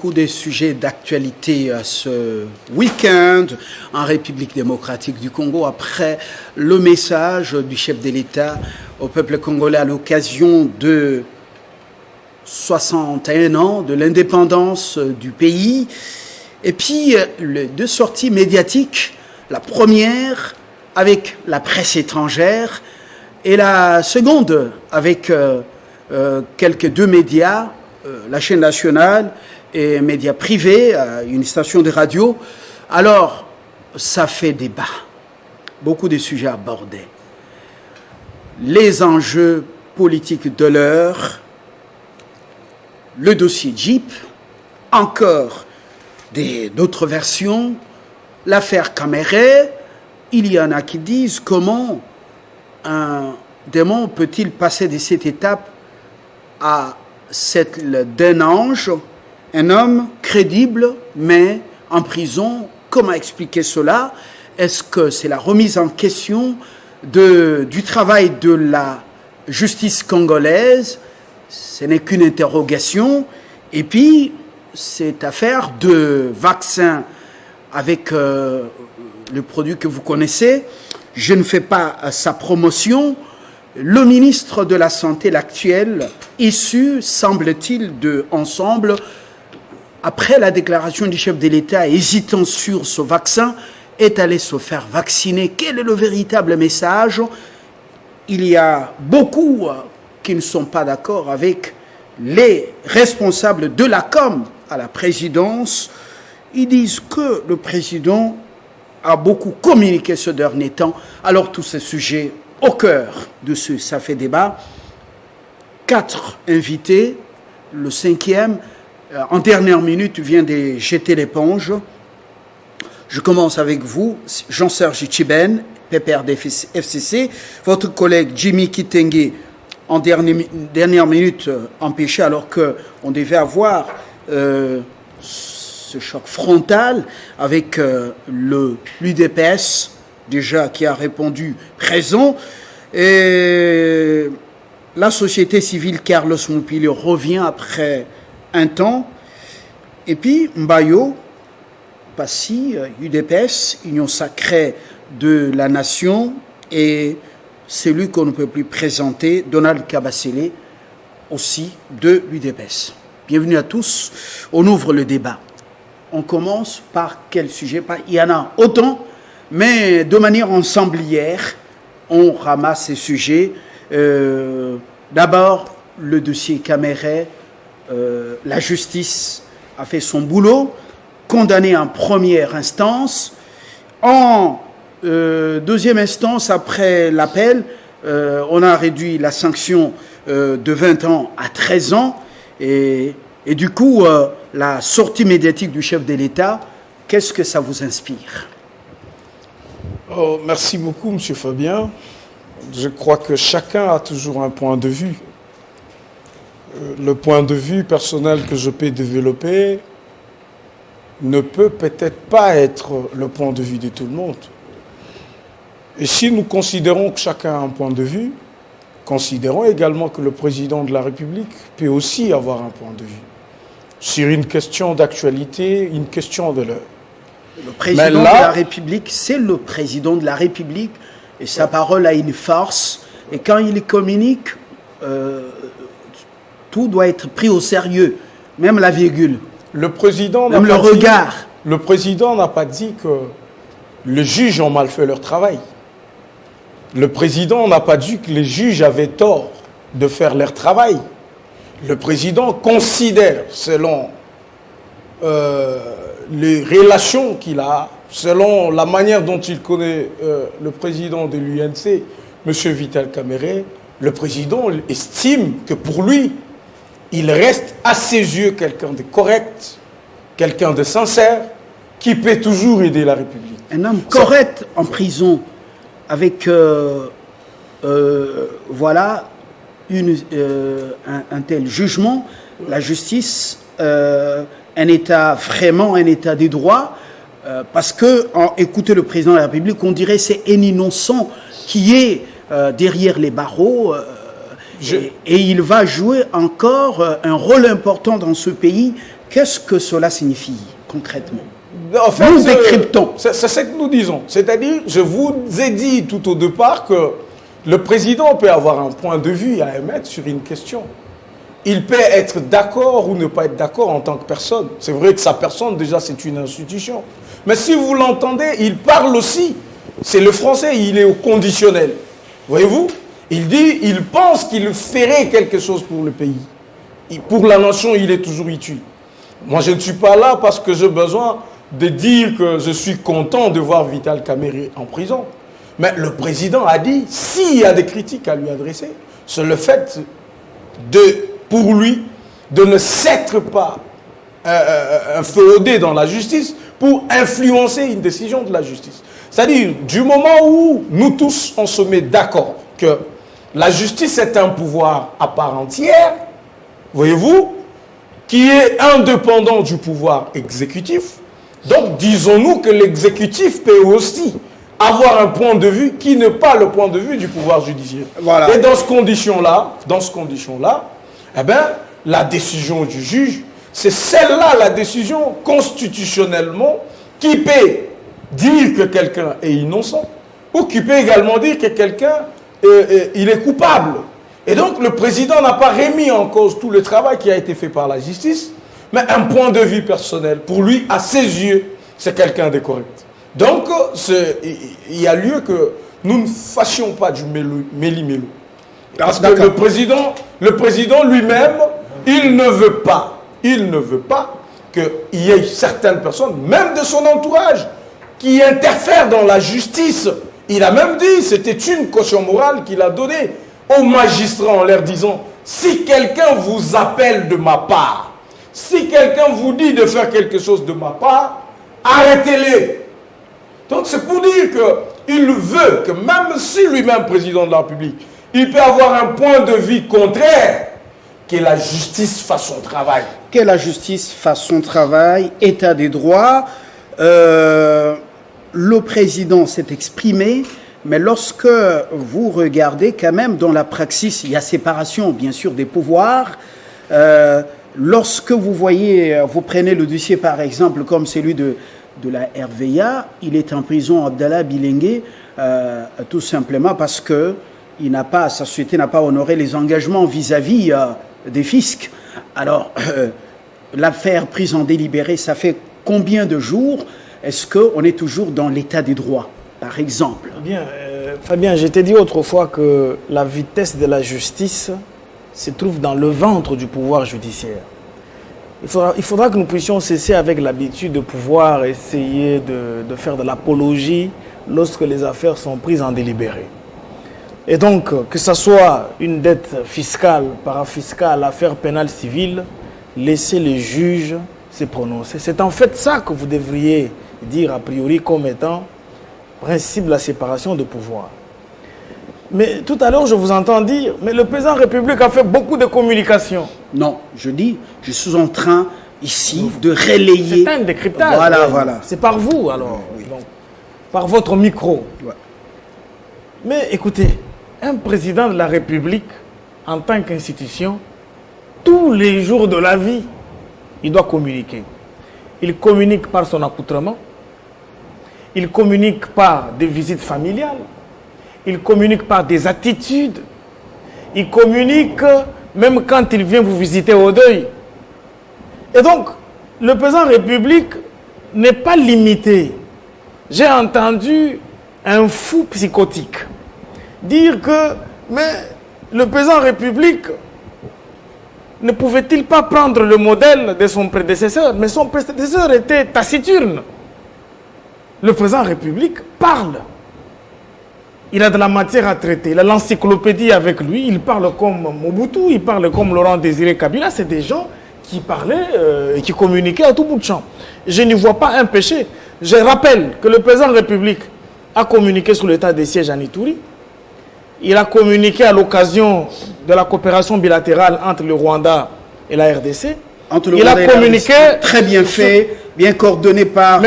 beaucoup de sujets d'actualité ce week-end en République démocratique du Congo après le message du chef de l'État au peuple congolais à l'occasion de 61 ans de l'indépendance du pays. Et puis, les deux sorties médiatiques, la première avec la presse étrangère et la seconde avec quelques deux médias, la chaîne nationale et médias privés, une station de radio. Alors, ça fait débat. Beaucoup de sujets abordés. Les enjeux politiques de l'heure, le dossier Jeep, encore d'autres versions, l'affaire Caméré. Il y en a qui disent comment un démon peut-il passer de cette étape à celle d'un ange, un homme crédible, mais en prison. Comment expliquer cela? Est-ce que c'est la remise en question du travail de la justice congolaise? Ce n'est qu'une interrogation. Et puis, cette affaire de vaccin avec le produit que vous connaissez, je ne fais pas sa promotion. Le ministre de la Santé, l'actuel, issu, semble-t-il, de Ensemble, après la déclaration du chef de l'État hésitant sur ce vaccin, est allé se faire vacciner. Quel est le véritable message? Il y a beaucoup qui ne sont pas d'accord avec les responsables de la com à la présidence. Ils disent que le président a beaucoup communiqué ce dernier temps. Alors tous ces sujets au cœur de ça fait débat. 4 invités, le 5e, en dernière minute, vient de jeter l'éponge. Je commence avec vous, Jean-Serge Tchiben, PPRD FCC, votre collègue Jimmy Kitenge, en dernière minute empêché alors qu'on devait avoir ce choc frontal avec l'UDPS, déjà qui a répondu présent. Et la société civile Carlos Moupili revient après un temps. Et puis Mbayo, Passy, UDPS, Union sacrée de la nation, et celui qu'on ne peut plus présenter, Donald Kabasele, aussi de l'UDPS. Bienvenue à tous. On ouvre le débat. On commence par quel sujet? Il y en a autant, mais de manière ensemblière, on ramasse ces sujets. D'abord, le dossier Caméré. La justice a fait son boulot, condamné en première instance. En deuxième instance, après l'appel, on a réduit la sanction de 20 ans à 13 ans. Et du coup, la sortie médiatique du chef de l'État, qu'est-ce que ça vous inspire? Merci beaucoup, M. Fabien. Je crois que chacun a toujours un point de vue. Le point de vue personnel que je peux développer ne peut peut-être pas être le point de vue de tout le monde. Et si nous considérons que chacun a un point de vue, considérons également que le président de la République peut aussi avoir un point de vue sur une question d'actualité, une question de l'heure. Le président de la République, c'est le président de la République et sa parole a une force. Et quand il communique, tout doit être pris au sérieux, même la virgule, le président même le regard. Le président n'a pas dit que les juges ont mal fait leur travail. Le président n'a pas dit que les juges avaient tort de faire leur travail. Le président considère, selon les relations qu'il a, selon la manière dont il connaît le président de l'UNC, M. Vital Caméré, le président estime que pour lui, il reste à ses yeux quelqu'un de correct, quelqu'un de sincère, qui peut toujours aider la République. Un homme correct en prison, avec voilà un tel jugement, la justice, un État vraiment un État des droits, parce que écouter le président de la République, on dirait c'est un innocent qui est derrière les barreaux. Et il va jouer encore un rôle important dans ce pays Qu'est-ce que cela signifie concrètement? En fait, nous décryptons. C'est ce que nous disons. C'est-à-dire, je vous ai dit tout au départ que le président peut avoir un point de vue à émettre sur une question. Il peut être d'accord ou ne pas être d'accord en tant que personne. C'est vrai que sa personne, déjà, c'est une institution. Mais si vous l'entendez, il parle aussi. C'est le français, il est au conditionnel. Voyez-vous? Il dit, il pense qu'il ferait quelque chose pour le pays. Pour la nation, il est toujours utile. Moi, je ne suis pas là parce que j'ai besoin de dire que je suis content de voir Vital Kamerhe en prison. Mais le président a dit, s'il y a des critiques à lui adresser, c'est le fait pour lui de ne s'être pas féodé dans la justice pour influencer une décision de la justice. C'est-à-dire, du moment où nous tous, on se met d'accord que la justice est un pouvoir à part entière, voyez-vous, qui est indépendant du pouvoir exécutif, donc disons-nous que l'exécutif peut aussi avoir un point de vue qui n'est pas le point de vue du pouvoir judiciaire. Voilà. Et dans ce condition-là, eh bien, la décision du juge, c'est celle-là, la décision constitutionnellement, qui peut dire que quelqu'un est innocent, ou qui peut également dire que quelqu'un il est coupable. Et donc, le président n'a pas remis en cause tout le travail qui a été fait par la justice, mais un point de vue personnel. Pour lui, à ses yeux, c'est quelqu'un de correct. Donc, il y a lieu que nous ne fassions pas du méli-mélo. Parce que le président lui-même, il ne veut pas qu'il y ait certaines personnes, même de son entourage, qui interfèrent dans la justice. Il a même dit, c'était une caution morale qu'il a donnée aux magistrats en leur disant, si quelqu'un vous appelle de ma part, si quelqu'un vous dit de faire quelque chose de ma part, arrêtez-les. Donc c'est pour dire qu'il veut que même si lui-même président de la République, il peut avoir un point de vue contraire, que la justice fasse son travail. Que la justice fasse son travail, état des droits. Le président s'est exprimé, mais lorsque vous regardez quand même dans la praxis, il y a séparation bien sûr des pouvoirs. Lorsque vous voyez, vous prenez le dossier par exemple comme celui de la RVA, il est en prison, Abdallah Bilengue, tout simplement parce que sa société n'a pas honoré les engagements vis-à-vis des fiscs. Alors, l'affaire prise en délibéré, ça fait combien de jours? Est-ce qu'on est toujours dans l'état des droits, par exemple? Bien, Fabien, je t'ai dit autrefois que la vitesse de la justice se trouve dans le ventre du pouvoir judiciaire. Il faudra que nous puissions cesser avec l'habitude de pouvoir essayer de faire de l'apologie lorsque les affaires sont prises en délibéré. Et donc, que ce soit une dette fiscale, parafiscale, affaire pénale civile, laissez les juges se prononcer. C'est en fait ça que vous devriez dire a priori comme étant principe de la séparation de pouvoir. Mais tout à l'heure, je vous entends dire, mais le président de la République a fait beaucoup de communication. Non, je suis en train ici de relayer. C'est un décryptage. Voilà. C'est par vous alors, oui. Donc, par votre micro. Ouais. Mais écoutez, un président de la République, en tant qu'institution, tous les jours de la vie, il doit communiquer. Il communique par son accoutrement, il communique par des visites familiales, il communique par des attitudes, il communique même quand il vient vous visiter au deuil. Et donc, le président de la République n'est pas limité. J'ai entendu un fou psychotique dire que mais le président de la République ne pouvait-il pas prendre le modèle de son prédécesseur? Mais son prédécesseur était taciturne. Le président de la République parle. Il a de la matière à traiter. Il a l'encyclopédie avec lui. Il parle comme Mobutu, il parle comme Laurent Désiré Kabila. C'est des gens qui parlaient et qui communiquaient à tout bout de champ. Je n'y vois pas un péché. Je rappelle que le président de la République a communiqué sur l'état des sièges à Ituri. Il a communiqué à l'occasion de la coopération bilatérale entre le Rwanda et la RDC. Il a communiqué très bien fait, bien coordonné par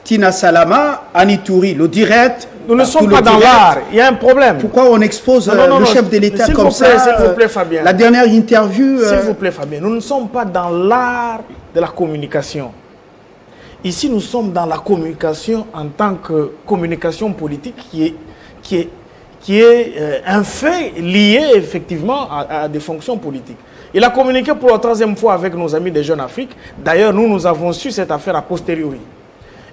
Tina Salama, à Ituri, le direct Nous ne sommes pas dans l'art. Il y a un problème. Pourquoi on expose le chef de l'État comme ça? S'il vous plaît, Fabien. La dernière interview... S'il vous plaît, Fabien. Nous ne sommes pas dans l'art de la communication. Ici, nous sommes dans la communication en tant que communication politique qui est un fait lié effectivement à des fonctions politiques. Il a communiqué pour la 3e fois avec nos amis des Jeunes Afrique. D'ailleurs, nous avons su cette affaire a posteriori.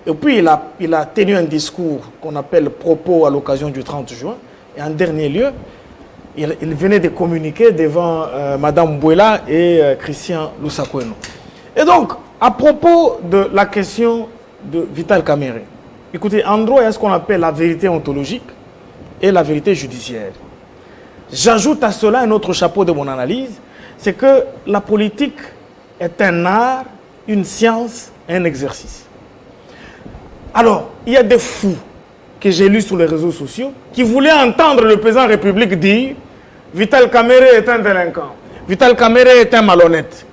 Et puis, il a tenu un discours qu'on appelle propos à l'occasion du 30 juin. Et en dernier lieu, il venait de communiquer devant Madame Bouela et Christian Lusakweno. Et donc, à propos de la question de Vital Kamerhe, écoutez, en droit, il y a ce qu'on appelle la vérité ontologique et la vérité judiciaire. J'ajoute à cela un autre chapeau de mon analyse, c'est que la politique est un art, une science, un exercice. Alors, il y a des fous que j'ai lus sur les réseaux sociaux qui voulaient entendre le président de la République dire « Vital Kamerhe est un délinquant, Vital Kamerhe est un malhonnête ».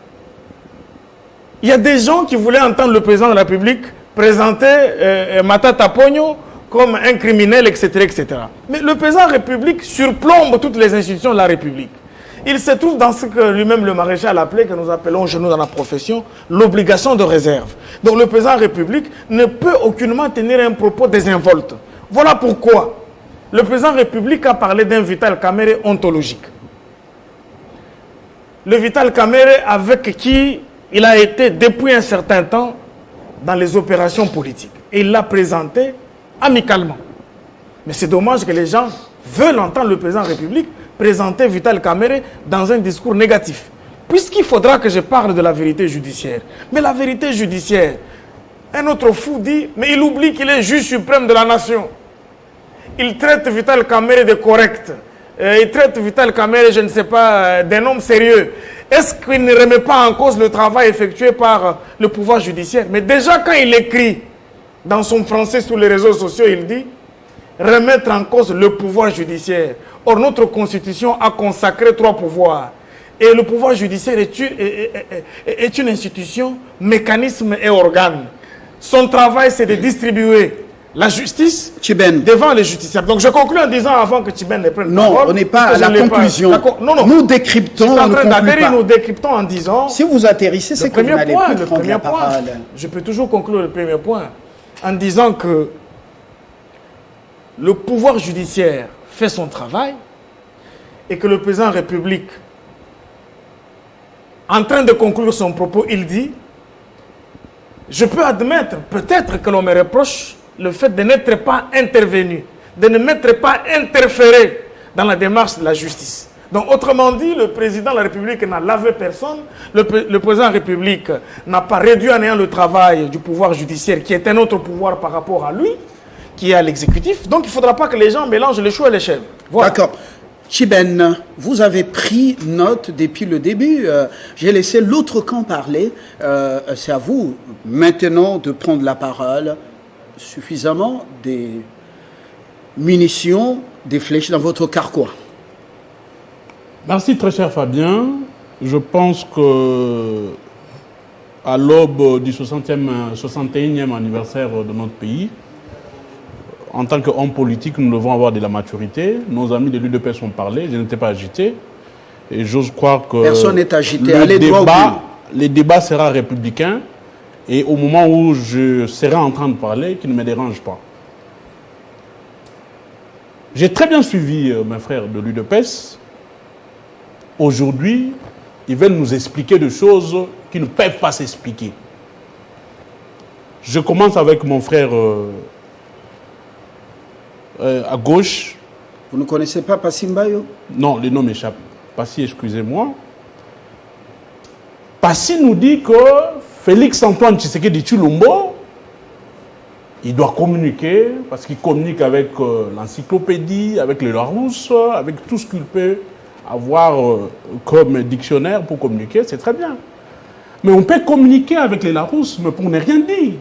Il y a des gens qui voulaient entendre le président de la République présenter Matata Pogno comme un criminel, etc., etc. Mais le président de la République surplombe toutes les institutions de la République. Il se trouve dans ce que lui-même le maréchal appelait, que nous appelons chez nous dans la profession, l'obligation de réserve. Donc le président de la République ne peut aucunement tenir un propos désinvolte. Voilà pourquoi le président de la République a parlé d'un Vital Kamerhe ontologique. Le Vital Kamerhe avec qui il a été depuis un certain temps dans les opérations politiques. Et il l'a présenté amicalement. Mais c'est dommage que les gens veulent entendre le président de la République présenter Vital Kamerhe dans un discours négatif. Puisqu'il faudra que je parle de la vérité judiciaire. Mais la vérité judiciaire, un autre fou dit, mais il oublie qu'il est juge suprême de la nation. Il traite Vital Kamerhe de correct. Il traite Vital Kamerhe, je ne sais pas, d'un homme sérieux. Est-ce qu'il ne remet pas en cause le travail effectué par le pouvoir judiciaire? Mais déjà quand il écrit dans son français sur les réseaux sociaux, il dit remettre en cause le pouvoir judiciaire. Or, notre constitution a consacré 3 pouvoirs. Et le pouvoir judiciaire est une institution, mécanisme et organe. Son travail, c'est de distribuer la justice devant les justiciables. Donc je conclue en disant, avant que Tchiben ne prenne la parole... Non, on n'est pas à la conclusion. Non. Nous décryptons, on ne conclut pas. Nous décryptons en disant... Si vous atterrissez, c'est que vous n'allez plus prendre la parole. Je peux toujours conclure le premier point en disant que le pouvoir judiciaire fait son travail et que le président de la République, en train de conclure son propos, il dit « Je peux admettre, peut-être que l'on me reproche le fait de n'être pas intervenu, de ne m'être pas interféré dans la démarche de la justice. » Donc, autrement dit, le président de la République n'a lavé personne, le président de la République n'a pas réduit à néant le travail du pouvoir judiciaire, qui est un autre pouvoir par rapport à lui, qui est à l'exécutif. Donc, il ne faudra pas que les gens mélangent les choux et les chèvres. Voilà. D'accord. Tchiben, vous avez pris note depuis le début. J'ai laissé l'autre camp parler. C'est à vous maintenant de prendre la parole. Suffisamment des munitions, des flèches dans votre carquois. Merci très cher Fabien. Je pense que à l'aube du 61e anniversaire de notre pays, en tant qu'homme politique, nous devons avoir de la maturité. Nos amis de l'UDPS ont parlé, je n'étais pas agité. Et j'ose croire que personne n'est agité. le débat sera républicain. Et au moment où je serai en train de parler, qu'il ne me dérange pas. J'ai très bien suivi mes frères de l'UDPS. Aujourd'hui, ils veulent nous expliquer des choses qui ne peuvent pas s'expliquer. Je commence avec mon frère à gauche. Vous ne connaissez pas Passimbayo? Non, le nom m'échappe. Passi, excusez-moi. Passi nous dit que Félix-Antoine Tshisekedi Tshilombo, il doit communiquer, parce qu'il communique avec l'encyclopédie, avec le Larousse, avec tout ce qu'il peut avoir comme dictionnaire pour communiquer, c'est très bien. Mais on peut communiquer avec les Larousse, mais pour ne rien dire.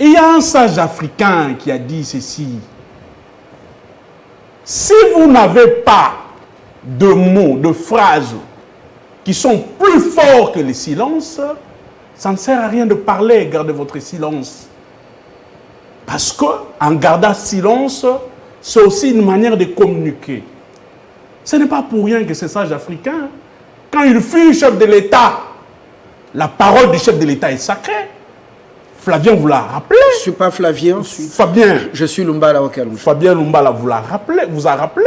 Et il y a un sage africain qui a dit ceci. Si vous n'avez pas de mots, de phrases qui sont plus forts que le silence, ça ne sert à rien de parler, gardez votre silence. Parce qu'en gardant silence, c'est aussi une manière de communiquer. Ce n'est pas pour rien que ces sages africains, quand il fut chef de l'État, la parole du chef de l'État est sacrée. Flavien vous l'a rappelé. Je ne suis pas Flavien, je suis Fabien. Je suis Lumbala Okalonji. Fabien Lumbala vous a rappelé.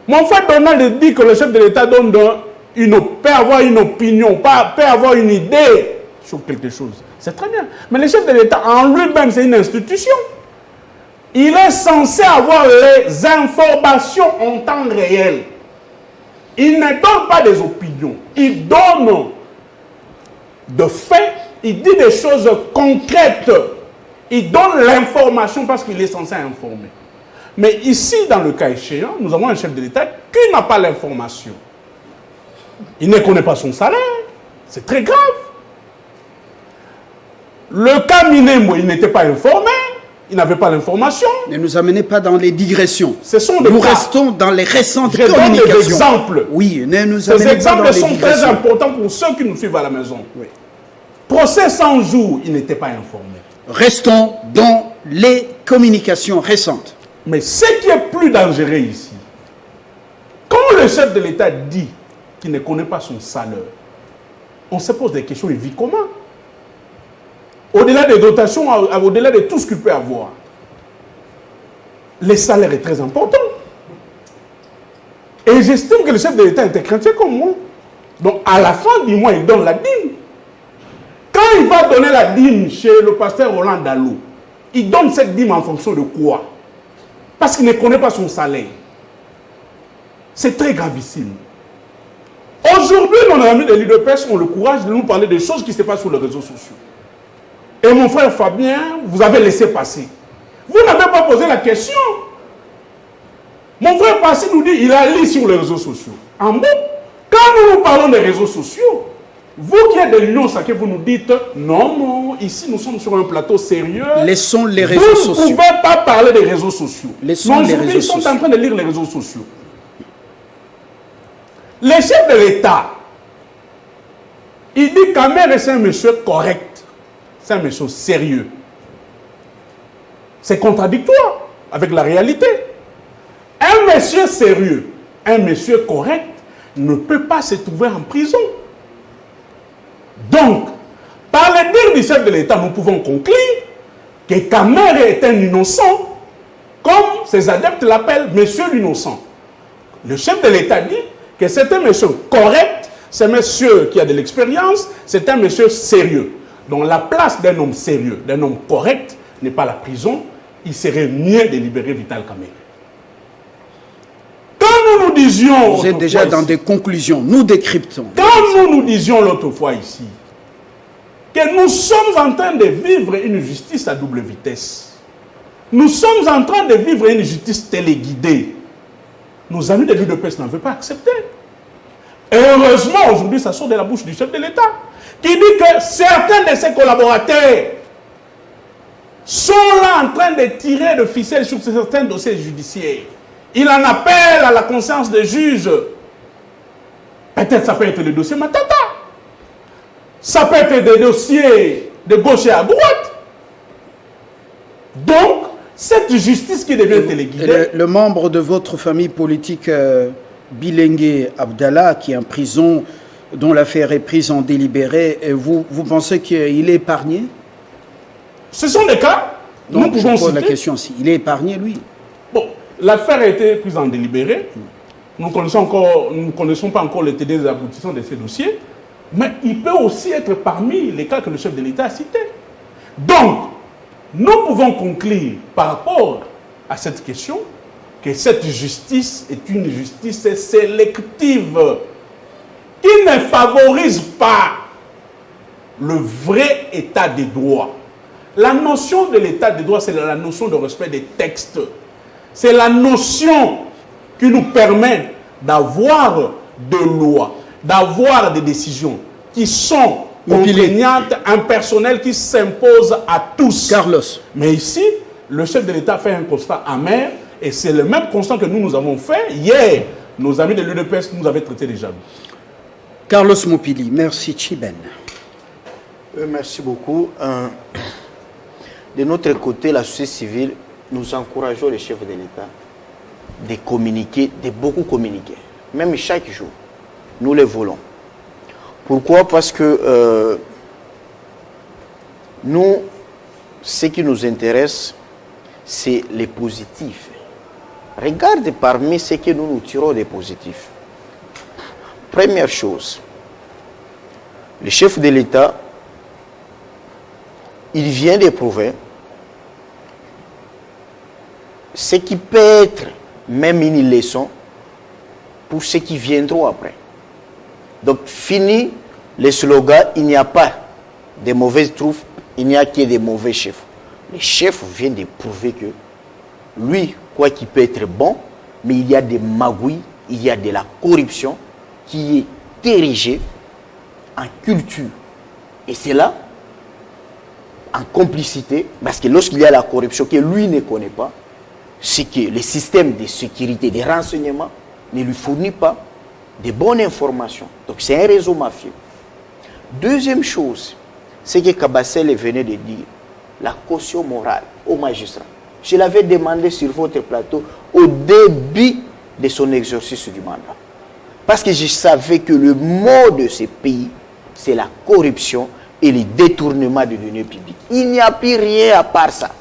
Mon frère Donald dit que le chef de l'État peut avoir une opinion, peut avoir une idée sur quelque chose. C'est très bien. Mais le chef de l'État en lui-même, c'est une institution. Il est censé avoir les informations en temps réel. Il ne donne pas des opinions. Il donne de faits. Il dit des choses concrètes. Il donne l'information parce qu'il est censé informer. Mais ici, dans le cas échéant, nous avons un chef de l'État qui n'a pas l'information. Il ne connaît pas son salaire. C'est très grave. Le cas Minemo, il n'était pas informé. Il n'avait pas l'information. Ne nous amenez pas dans les digressions. Nous restons dans les récentes communications. Je donne des exemples. Oui, ne nous Ces amenez pas exemples dans les sont digressions. très importants pour ceux qui nous suivent à la maison. Oui. Procès 100 jours, il n'était pas informé. Restons dans les communications récentes. Mais ce qui est plus dangereux ici, quand le chef de l'État dit qu'il ne connaît pas son salaire, on se pose des questions et vit comment? Au-delà des dotations, au-delà de tout ce qu'il peut avoir, le salaire est très important. Et j'estime que le chef de l'État était chrétien comme moi. Donc à la fin du mois, il donne la dîme. Quand il va donner la dîme chez le pasteur Roland Dallot, il donne cette dîme en fonction de quoi? Parce qu'il ne connaît pas son salaire. C'est très gravissime. Aujourd'hui, nos amis de l'UDPS ont le courage de nous parler des choses qui se passent sur les réseaux sociaux. Et mon frère Fabien, vous avez laissé passer. Vous n'avez pas posé la question. Mon frère Passy nous dit il a lu sur les réseaux sociaux. En bon, quand nous parlons des réseaux sociaux, vous qui êtes de l'Union Sacrée, vous nous dites non, non, ici nous sommes sur un plateau sérieux. Laissons les réseaux sociaux. Vous ne pouvez pas parler des réseaux sociaux. Laissons les réseaux ils sont sociaux. en train de lire les réseaux sociaux. Le chef de l'État, il dit qu'Amer est un monsieur correct. C'est un monsieur sérieux. C'est contradictoire avec la réalité. Un monsieur sérieux, un monsieur correct ne peut pas se trouver en prison. Donc, par le dire du chef de l'État, nous pouvons conclure que Kamer est un innocent, comme ses adeptes l'appellent monsieur l'innocent. Le chef de l'État dit que c'est un monsieur correct, c'est un monsieur qui a de l'expérience, c'est un monsieur sérieux. Donc la place d'un homme sérieux, d'un homme correct, n'est pas la prison. Il serait mieux de libérer Vital Kamerhe. Quand nous disions... Vous êtes déjà dans des conclusions, nous décryptons. Quand nous disions l'autre fois ici, que nous sommes en train de vivre une justice à double vitesse, nous sommes en train de vivre une justice téléguidée, nos amis de l'UDPS n'en veulent pas accepter. Et heureusement, aujourd'hui, ça sort de la bouche du chef de l'État, qui dit que certains de ses collaborateurs sont là en train de tirer de ficelles sur certains dossiers judiciaires. Il en appelle à la conscience des juges. Peut-être ça peut être le dossier Matata. Ça peut être des dossiers de gauche et à droite. Donc, cette justice qui devient téléguidée... Le membre de votre famille politique, Bilengue Abdallah, qui est en prison, dont l'affaire est prise en délibéré, et vous pensez qu'il est épargné? Ce sont des cas. Donc, nous pouvons je pose citer. la question si il est épargné, lui. Bon, l'affaire a été prise en délibéré. Nous ne connaissons pas encore les tenants et les aboutissants de ces dossiers. Mais il peut aussi être parmi les cas que le chef de l'État a cités. Donc, nous pouvons conclure par rapport à cette question que cette justice est une justice sélective qui ne favorise pas le vrai état des droits. La notion de l'état des droits, c'est la notion de respect des textes. C'est la notion qui nous permet d'avoir des lois, d'avoir des décisions qui sont contraignantes, impersonnelles, qui s'imposent à tous. Carlos. Mais ici, le chef de l'État fait un constat amer, et c'est le même constat que nous avons fait hier. Nos amis de l'UDPS nous avaient traité déjà. Carlos Mopili, merci Chiben. Merci beaucoup. de notre côté, la société civile, nous encourageons les chefs de l'État de communiquer, de beaucoup communiquer. Même chaque jour, nous les voulons. Pourquoi? Parce que nous, ce qui nous intéresse, c'est les positifs. Regarde parmi ce que nous tirons des positifs. Première chose, le chef de l'État, il vient d'éprouver ce qui peut être même une leçon pour ceux qui viendront après. Donc, fini les slogans, il n'y a pas de mauvaises troupes, il n'y a que des mauvais chefs. Le chef vient de prouver que lui, quoi qu'il peut être bon, mais il y a des magouilles, il y a de la corruption qui est érigée en culture. Et c'est là, en complicité, parce que lorsqu'il y a la corruption que lui ne connaît pas, c'est que le système de sécurité, de renseignement ne lui fournit pas de bonnes informations. Donc c'est un réseau mafieux. Deuxième chose, c'est que Kabassel venait de dire, la caution morale au magistrat. Je l'avais demandé sur votre plateau au début de son exercice du mandat. Parce que je savais que le mot de ce pays, c'est la corruption et le détournement de données publiques. Il n'y a plus rien à part ça.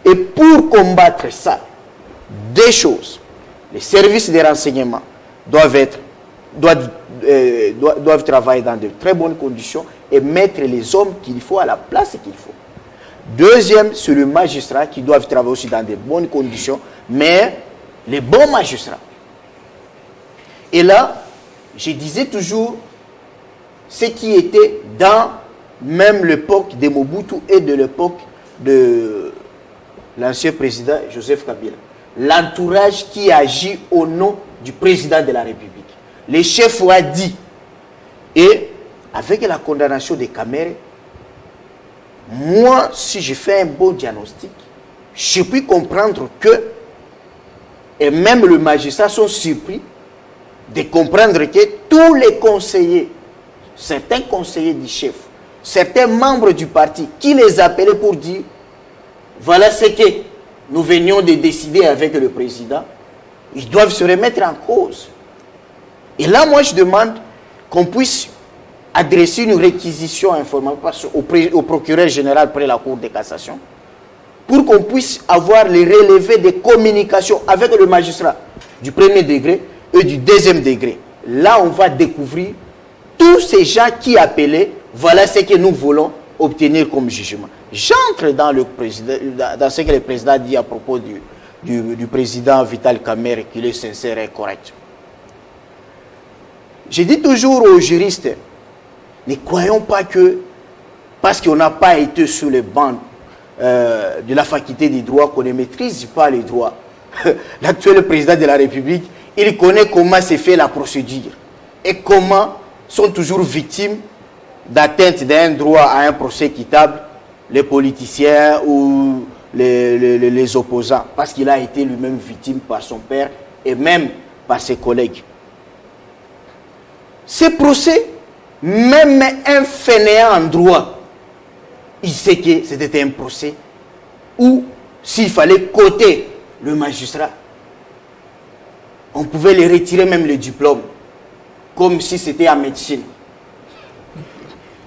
Et pour combattre ça, deux choses. Les services de renseignement doivent travailler dans de très bonnes conditions et mettre les hommes qu'il faut à la place qu'il faut. Deuxième, c'est le magistrat qui doit travailler aussi dans de bonnes conditions, mais les bons magistrats. Et là, je disais toujours ce qui était dans même l'époque de Mobutu et de l'époque de l'ancien président Joseph Kabila. L'entourage qui agit au nom du président de la République. Les chefs ont dit, et avec la condamnation des Camérés, moi, si je fais un bon diagnostic, je puis comprendre que, et même le magistrat sont surpris de comprendre que tous les conseillers, certains conseillers du chef, certains membres du parti, qui les appelaient pour dire, voilà ce que nous venions de décider avec le président, ils doivent se remettre en cause. Et là, moi, je demande qu'on puisse adresser une réquisition informatique au procureur général près la Cour de cassation pour qu'on puisse avoir les relevés de communication avec le magistrat du premier degré et du deuxième degré. Là, on va découvrir tous ces gens qui appelaient, voilà ce que nous voulons obtenir comme jugement. J'entre dans ce que le président dit à propos du président Vital Kamerhe, qu'il est sincère et correct. Je dis toujours aux juristes, ne croyons pas que, parce qu'on n'a pas été sur les bancs de la faculté des droits, qu'on ne maîtrise pas les droits. L'actuel président de la République, il connaît comment se fait la procédure et comment sont toujours victimes d'atteinte d'un droit à un procès équitable les politiciens ou les opposants, parce qu'il a été lui-même victime par son père et même par ses collègues. Ces procès, même un fainéant en droit, il sait que c'était un procès où, s'il fallait coter le magistrat, on pouvait lui retirer même le diplôme, comme si c'était en médecine.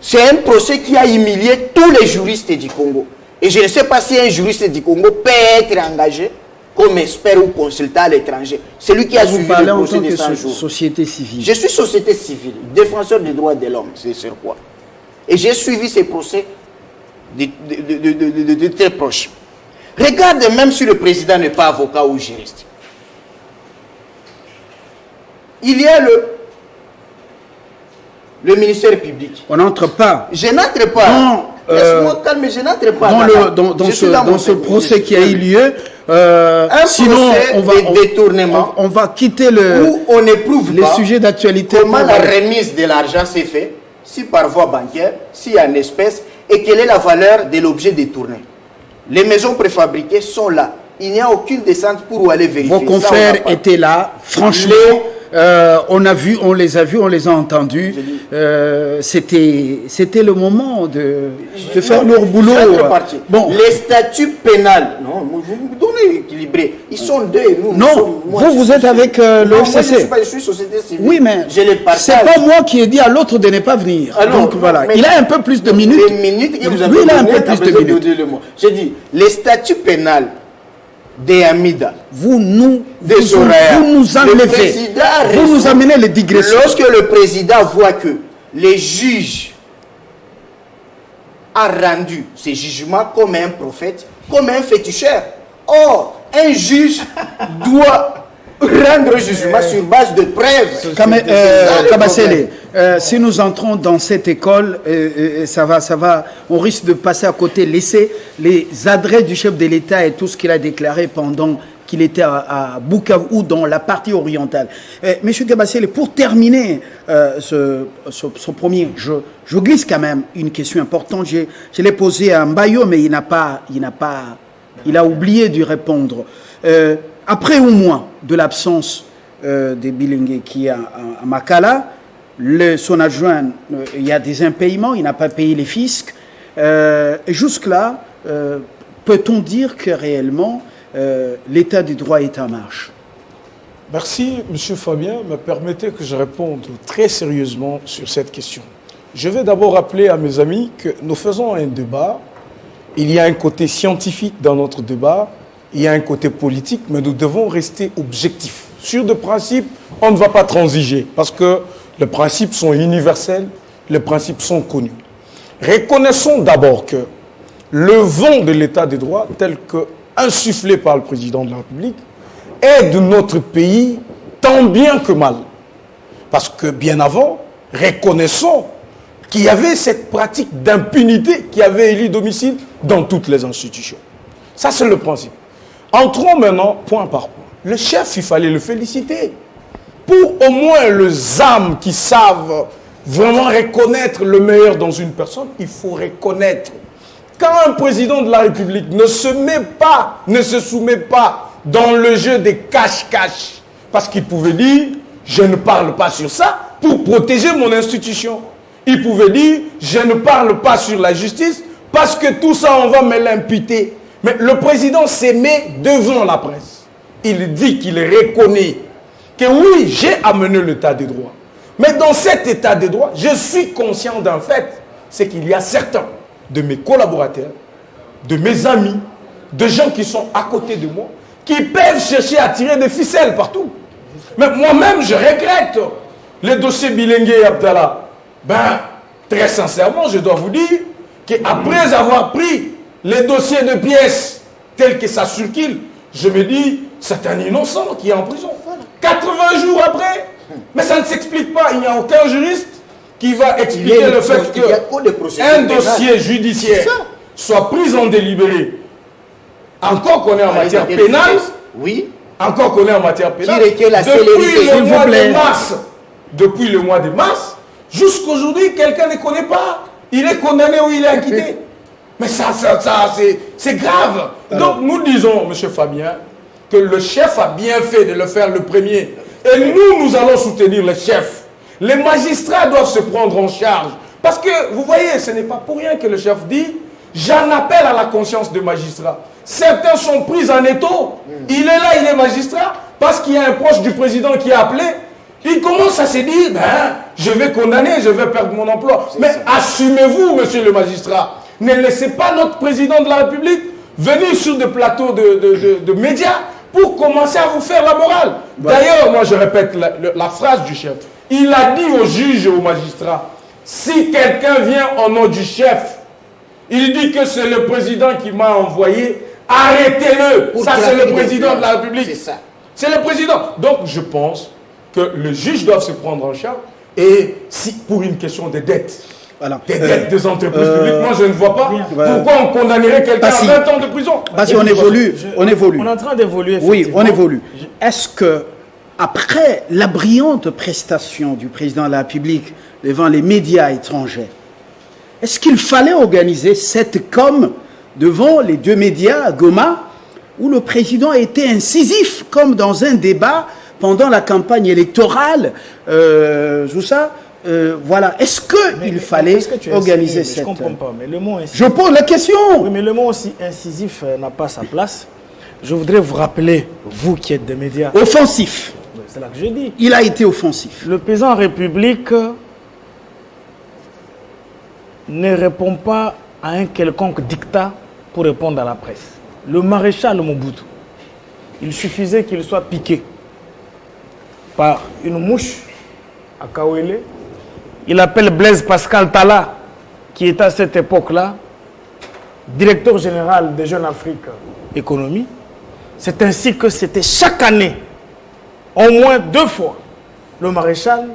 C'est un procès qui a humilié tous les juristes du Congo. Et je ne sais pas si un juriste du Congo peut être engagé comme expert ou consultant à l'étranger. C'est lui qui a suivi le procès de 100 jours. Société civile. Je suis société civile, défenseur des droits de l'homme, c'est sur quoi. Et j'ai suivi ces procès de très proche. Regarde, même si le président n'est pas avocat ou juriste. Il y a le ministère public. On n'entre pas. Je n'entre pas. Non, laisse-moi calmer, je n'entre pas. Dans ce procès qui a eu lieu, sinon on va quitter les sujets d'actualité. Comment la remise de l'argent s'est faite, si par voie bancaire, si en espèces, et quelle est la valeur de l'objet détourné. Les maisons préfabriquées sont là. Il n'y a aucune descente pour aller vérifier. Vos confrères étaient là, franchement. on les a vus, on les a entendus. C'était le moment de faire leur boulot. Bon. Les statuts pénals, non, vous me donnez équilibré. Ils sont deux. Vous êtes avec le FCC. Moi, je suis société civile. Oui, mais c'est pas moi qui ai dit à l'autre de ne pas venir. Donc voilà, il a un peu plus de minutes. Lui, il a un peu plus de minutes. J'ai dit, les statuts pénals des Hamida, vous nous enlevez, vous nous amenez les digressions. Lorsque le président voit que les juges a rendu ses jugements comme un prophète, comme un féticheur. Or, un juge doit rendre jugement sur base de preuves. Kabasele, si nous entrons dans cette école, on risque de passer à côté, laisser les adresses du chef de l'État et tout ce qu'il a déclaré pendant qu'il était à Bukavu ou dans la partie orientale. Monsieur Kabasele, pour terminer ce premier, je glisse quand même une question importante. Je l'ai posée à Mbayo, mais il a oublié de répondre. Après au moins de l'absence de Bilingue qui est à Makala, son adjoint, il y a des impayements, il n'a pas payé les fiscs. Jusque-là, peut-on dire que réellement l'état du droit est en marche? Merci, M. Fabien. Me permettez que je réponde très sérieusement sur cette question. Je vais d'abord rappeler à mes amis que nous faisons un débat. Il y a un côté scientifique dans notre débat. Il y a un côté politique, mais nous devons rester objectifs. Sur des principes, on ne va pas transiger, parce que les principes sont universels, les principes sont connus. Reconnaissons d'abord que le vent de l'état des droits, tel que insufflé par le président de la République, aide notre pays tant bien que mal. Parce que bien avant, reconnaissons qu'il y avait cette pratique d'impunité qui avait élu domicile dans toutes les institutions. Ça, c'est le principe. Entrons maintenant point par point. Le chef, il fallait le féliciter. Pour au moins les âmes qui savent vraiment reconnaître le meilleur dans une personne, il faut reconnaître. Quand un président de la République ne se soumet pas dans le jeu des cache-cache, parce qu'il pouvait dire, je ne parle pas sur ça pour protéger mon institution. Il pouvait dire, je ne parle pas sur la justice parce que tout ça, on va me l'imputer. Mais le président s'est mis devant la presse. Il dit qu'il reconnaît que oui, j'ai amené l'état des droits. Mais dans cet état des droits, je suis conscient d'un fait, c'est qu'il y a certains de mes collaborateurs, de mes amis, de gens qui sont à côté de moi, qui peuvent chercher à tirer des ficelles partout. Mais moi-même, je regrette les dossiers Bilingue et Abdallah. Ben, très sincèrement, je dois vous dire qu'après avoir pris les dossiers de pièces tels que ça circule, je me dis, c'est un innocent qui est en prison. 80 jours après, mais ça ne s'explique pas. Il n'y a aucun juriste qui va expliquer le fait qu'un dossier judiciaire soit pris en délibéré, encore qu'on est en matière pénale, oui, encore qu'on est en matière pénale, depuis le mois de mars, jusqu'aujourd'hui, quelqu'un ne connaît pas. Il est condamné ou il est acquitté. Mais ça c'est grave. Donc nous disons, M. Fabien, que le chef a bien fait de le faire le premier. Et nous allons soutenir le chef. Les magistrats doivent se prendre en charge. Parce que, vous voyez, ce n'est pas pour rien que le chef dit, j'en appelle à la conscience des magistrats. Certains sont pris en étau. Il est là, il est magistrat, parce qu'il y a un proche du président qui a appelé. Il commence à se dire, ben, je vais condamner, je vais perdre mon emploi. Mais assumez-vous, monsieur le magistrat. Ne laissez pas notre président de la République venir sur des plateaux de médias pour commencer à vous faire la morale. D'ailleurs, moi je répète la phrase du chef. Il a dit aux juges et aux magistrats, si quelqu'un vient au nom du chef, il dit que c'est le président qui m'a envoyé, arrêtez-le. Ça, c'est le président de la République. C'est ça. C'est le président. Donc, je pense que les juges doivent se prendre en charge. Et si, pour une question de dettes, des dettes des entreprises publiques, moi, je ne vois pas pourquoi on condamnerait quelqu'un à 20 ans de prison. Parce qu'on évolue. On évolue. On est en train d'évoluer. Oui, on évolue. Est-ce que, après la brillante prestation du président de la République devant les médias étrangers, est-ce qu'il fallait organiser cette com devant les deux médias à Goma, où le président était incisif, comme dans un débat, pendant la campagne électorale, tout ça. Voilà. Est-ce qu'il fallait organiser cette... Je ne comprends pas, mais le mot incisif... Je pose la question. Oui, mais le mot aussi incisif n'a pas sa place. Je voudrais vous rappeler, vous qui êtes des médias... Offensif. C'est là que je dis. Il a été offensif. Le président de la République ne répond pas à un quelconque dictat pour répondre à la presse. Le maréchal Mobutu, il suffisait qu'il soit piqué par une mouche à Kawele. Il appelle Blaise Pascal Tala, qui est à cette époque-là directeur général de Jeune Afrique Économie. C'est ainsi que c'était chaque année, au moins 2 fois, le maréchal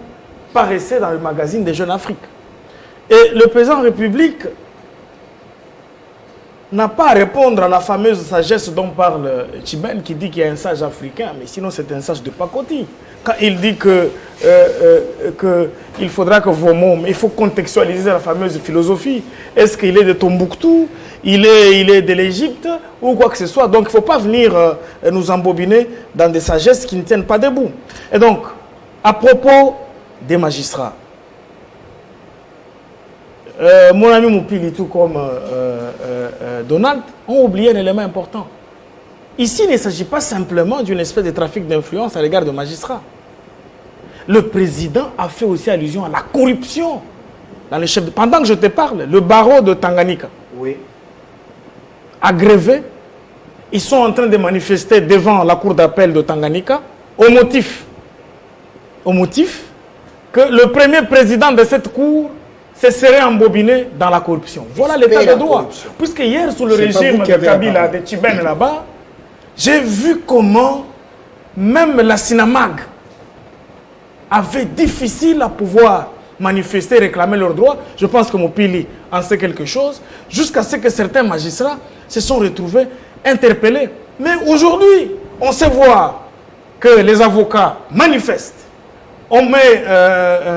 paraissait dans le magazine des Jeunes Afrique. Et le président de la République n'a pas à répondre à la fameuse sagesse dont parle Tchiben, qui dit qu'il y a un sage africain, mais sinon c'est un sage de pacotille. Quand il dit que il faudra que vos mots, mais il faut contextualiser la fameuse philosophie. Est-ce qu'il est de Tombouctou, il est de l'Égypte ou quoi que ce soit. Donc il ne faut pas venir nous embobiner dans des sagesses qui ne tiennent pas debout. Et donc, à propos des magistrats, mon ami Moupili, tout comme Donald, ont oublié un élément important. Ici, il ne s'agit pas simplement d'une espèce de trafic d'influence à l'égard de magistrats. Le président a fait aussi allusion à la corruption dans les chefs de... Pendant que je te parle, le barreau de Tanganyika, agrévé, ils sont en train de manifester devant la cour d'appel de Tanganyika au motif que le premier président de cette cour se serait embobiné dans la corruption. Voilà l'état de droit. Puisque hier, sous le régime de Kabila, de Tchiben là-bas, j'ai vu comment même la Sinamag avait difficile à pouvoir manifester, réclamer leurs droits. Je pense que Mopili en sait quelque chose, jusqu'à ce que certains magistrats se sont retrouvés interpellés. Mais aujourd'hui, on sait voir que les avocats manifestent. On met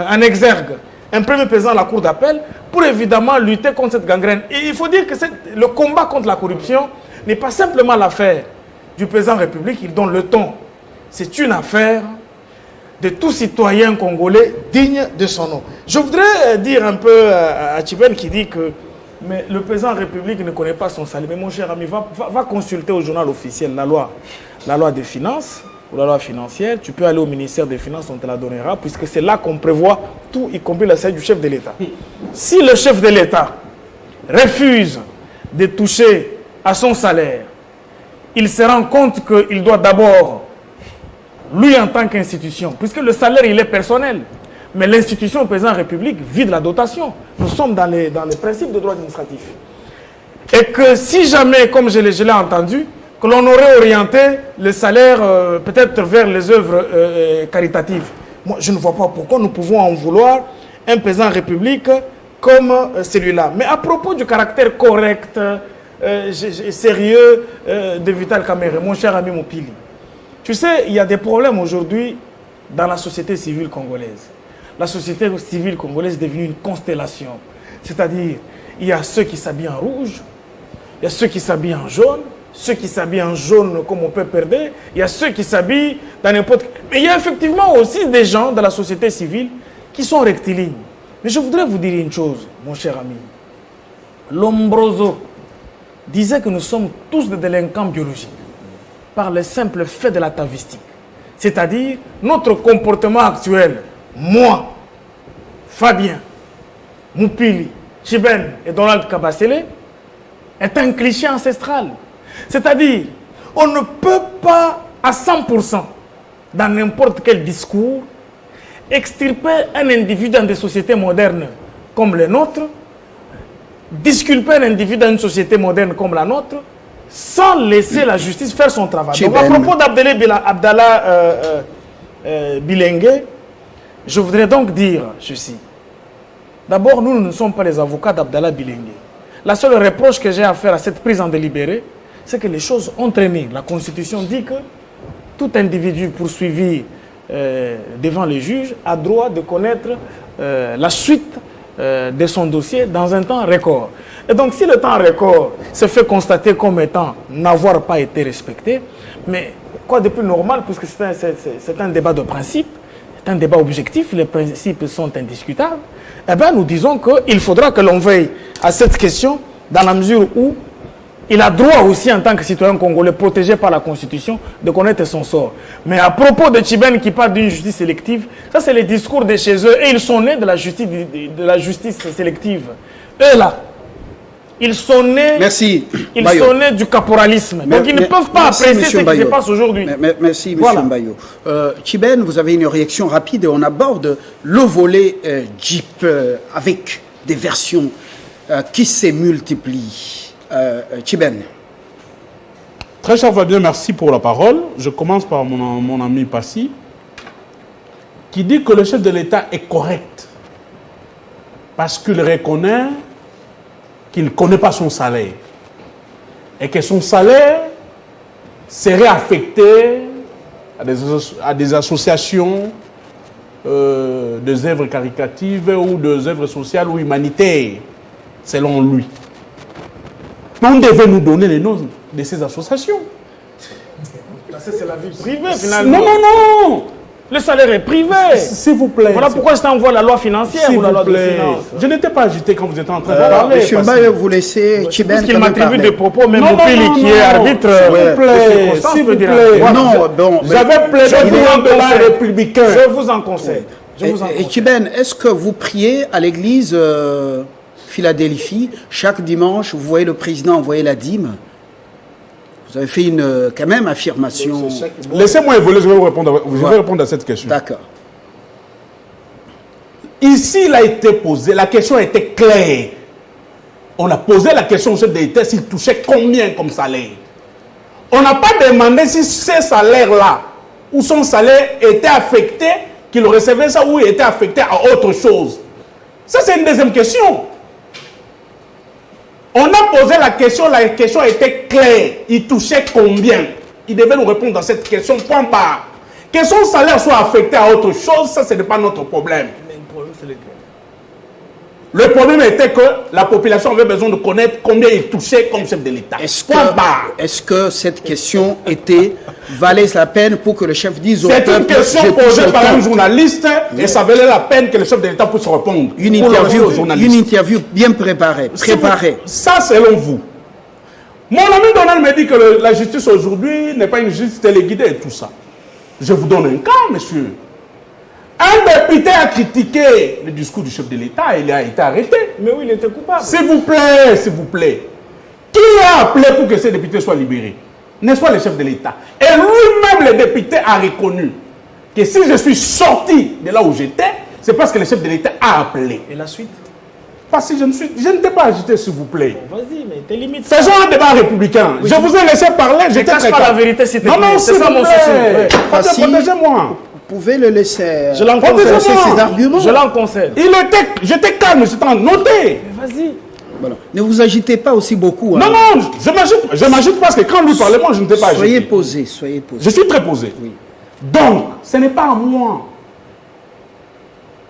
en exergue un premier président de la cour d'appel pour évidemment lutter contre cette gangrène. Et il faut dire que le combat contre la corruption n'est pas simplement l'affaire du président de la République, il donne le ton. C'est une affaire de tout citoyen congolais digne de son nom. Je voudrais dire un peu à Tchiben qui dit que mais le président de la République ne connaît pas son salaire. Mais mon cher ami, va consulter au journal officiel la loi des finances ou la loi financière. Tu peux aller au ministère des Finances, on te la donnera, puisque c'est là qu'on prévoit tout, y compris la salaire du chef de l'État. Si le chef de l'État refuse de toucher à son salaire, il se rend compte qu'il doit d'abord, lui en tant qu'institution, puisque le salaire il est personnel, mais l'institution président de la République vide la dotation. Nous sommes dans les principes de droit administratif. Et que si jamais, comme je l'ai entendu, que l'on aurait orienté le salaire peut-être vers les œuvres caritatives. Moi, je ne vois pas pourquoi nous pouvons en vouloir un président de la République comme celui-là. Mais à propos du caractère correct, sérieux de Vital Kamerhe, mon cher ami Mopili, tu sais, il y a des problèmes aujourd'hui dans la société civile congolaise. La société civile congolaise est devenue une constellation. C'est-à-dire, il y a ceux qui s'habillent en rouge, il y a ceux qui s'habillent en jaune, ceux qui s'habillent en jaune comme on peut perdre, il y a ceux qui s'habillent dans n'importe... Mais il y a effectivement aussi des gens dans la société civile qui sont rectilignes. Mais je voudrais vous dire une chose, mon cher ami. Lombroso disait que nous sommes tous des délinquants biologiques par le simple fait de l'atavistique. C'est-à-dire, notre comportement actuel, moi, Fabien, Moupili, Tchiben et Donald Kabasele, est un cliché ancestral. C'est-à-dire, on ne peut pas à 100%, dans n'importe quel discours, extirper un individu dans des sociétés modernes comme les nôtres, disculper un individu dans une société moderne comme la nôtre, sans laisser la justice faire son travail. Donc, à propos d'Abdallah Bilengue, je voudrais donc dire ceci. D'abord, nous ne sommes pas les avocats d'Abdallah Bilengue. La seule reproche que j'ai à faire à cette prise en délibéré, c'est que les choses ont traîné. La Constitution dit que tout individu poursuivi devant les juges a droit de connaître la suite de son dossier dans un temps record. Et donc, si le temps record se fait constater comme étant n'avoir pas été respecté, mais quoi de plus normal, puisque c'est un débat de principe, c'est un débat objectif, les principes sont indiscutables. Eh bien, nous disons qu'il faudra que l'on veille à cette question dans la mesure où il a droit aussi, en tant que citoyen congolais protégé par la Constitution, de connaître son sort. Mais à propos de Tchibène qui parle d'une justice sélective, ça c'est les discours de chez eux, et ils sont nés de la justice sélective. Eux là, ils sont nés, sont nés du caporalisme. Donc ils ne peuvent pas apprécier ce qui se passe aujourd'hui. Merci, M. Mbayo. Tchibène, vous avez une réaction rapide et on aborde le volet Jeep avec des versions qui se multiplient. Tchibène. Très cher Fabien, merci pour la parole. Je commence par mon ami Passy, qui dit que le chef de l'État est correct parce qu'il reconnaît qu'il ne connaît pas son salaire et que son salaire serait affecté à des associations, des œuvres caritatives ou des œuvres sociales ou humanitaires, selon lui. On devait nous donner les noms de ces associations. C'est la vie privée, finalement. Non, non, non. Le salaire est privé. S'il vous plaît. Voilà pourquoi je t'envoie la loi financière ou la loi de finances. Je n'étais pas agité quand vous étiez en train de parler. Monsieur Mbaye, vous laissez Tchibène. Parce qu'il m'attribue des propos, même Moupili qui est arbitre. S'il vous plaît. Non, bon. J'avais plaidé pour un débat républicain. Je vous en conseille. Et Tchibène, est-ce que vous priez à l'église Philadelphie, chaque dimanche, vous voyez le président envoyer la dîme? Vous avez fait quand même affirmation. Laissez-moi évoluer, je vais répondre à cette question. D'accord. Ici, il a été posé, la question était claire. On a posé la question au chef de l'État s'il touchait combien comme salaire. On n'a pas demandé si ces salaires-là, ou son salaire était affecté, qu'il recevait ça, ou il était affecté à autre chose. Ça, c'est une deuxième question. On a posé la question était claire. Il touchait combien? Il devait nous répondre à cette question, point barre. Que son salaire soit affecté à autre chose, ça, ce n'est pas notre problème. Le problème était que la population avait besoin de connaître combien il touchait comme chef de l'État. Est-ce que cette question valait la peine pour que le chef dise au peuple? C'est une question posée par un journaliste et ça valait la peine que le chef de l'État puisse répondre. Une interview bien préparée. Ça, selon vous. Mon ami Donald me dit que la justice aujourd'hui n'est pas une justice téléguidée et tout ça. Je vous donne un cas, monsieur. Un député a critiqué le discours du chef de l'État et il a été arrêté. Mais oui, il était coupable. S'il vous plaît. Qui a appelé pour que ces députés soient libérés? N'est-ce pas le chef de l'État? Et lui-même, le député, a reconnu que si je suis sorti de là où j'étais, c'est parce que le chef de l'État a appelé. Et la suite? Parce que je n'étais pas agité, s'il vous plaît. Bon, vas-y, mais t'es limite. Faisons un débat républicain. Oui, je vous ai laissé parler, j'étais très pas la vérité, c'était c'est ça mon souci. Protégez-moi. Vous pouvez le laisser. Je l'en concède. Ses arguments. Je l'en concède. J'étais calme, j'étais en noté. Vas-y. Voilà. Ne vous agitez pas aussi beaucoup. Hein. Non, je m'agite parce que quand lui parlait, moi, je n'étais pas agité. Soyez posé. Je suis très posé. Oui. Donc, ce n'est pas à moi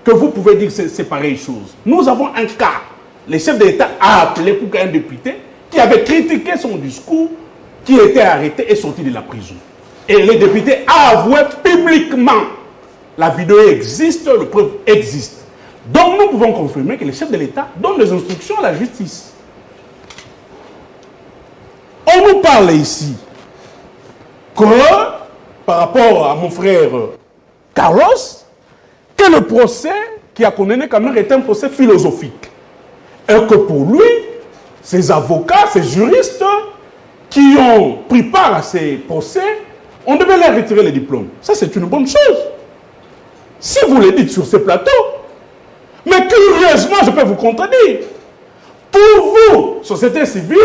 que vous pouvez dire que c'est pareille chose. Nous avons un cas. Le chef de l'État a appelé pour qu'un député qui avait critiqué son discours, qui était arrêté et sorti de la prison. Et le député a avoué publiquement. La vidéo existe, le preuve existe. Donc nous pouvons confirmer que le chef de l'État donne des instructions à la justice. On nous parle ici que, par rapport à mon frère Carlos, que le procès qui a condamné Cameroun est un procès philosophique. Et que pour lui, ses avocats, ses juristes qui ont pris part à ces procès, on devait leur retirer les diplômes. Ça, c'est une bonne chose. Si vous le dites sur ce plateau, mais curieusement, je peux vous contredire. Pour vous, société civile,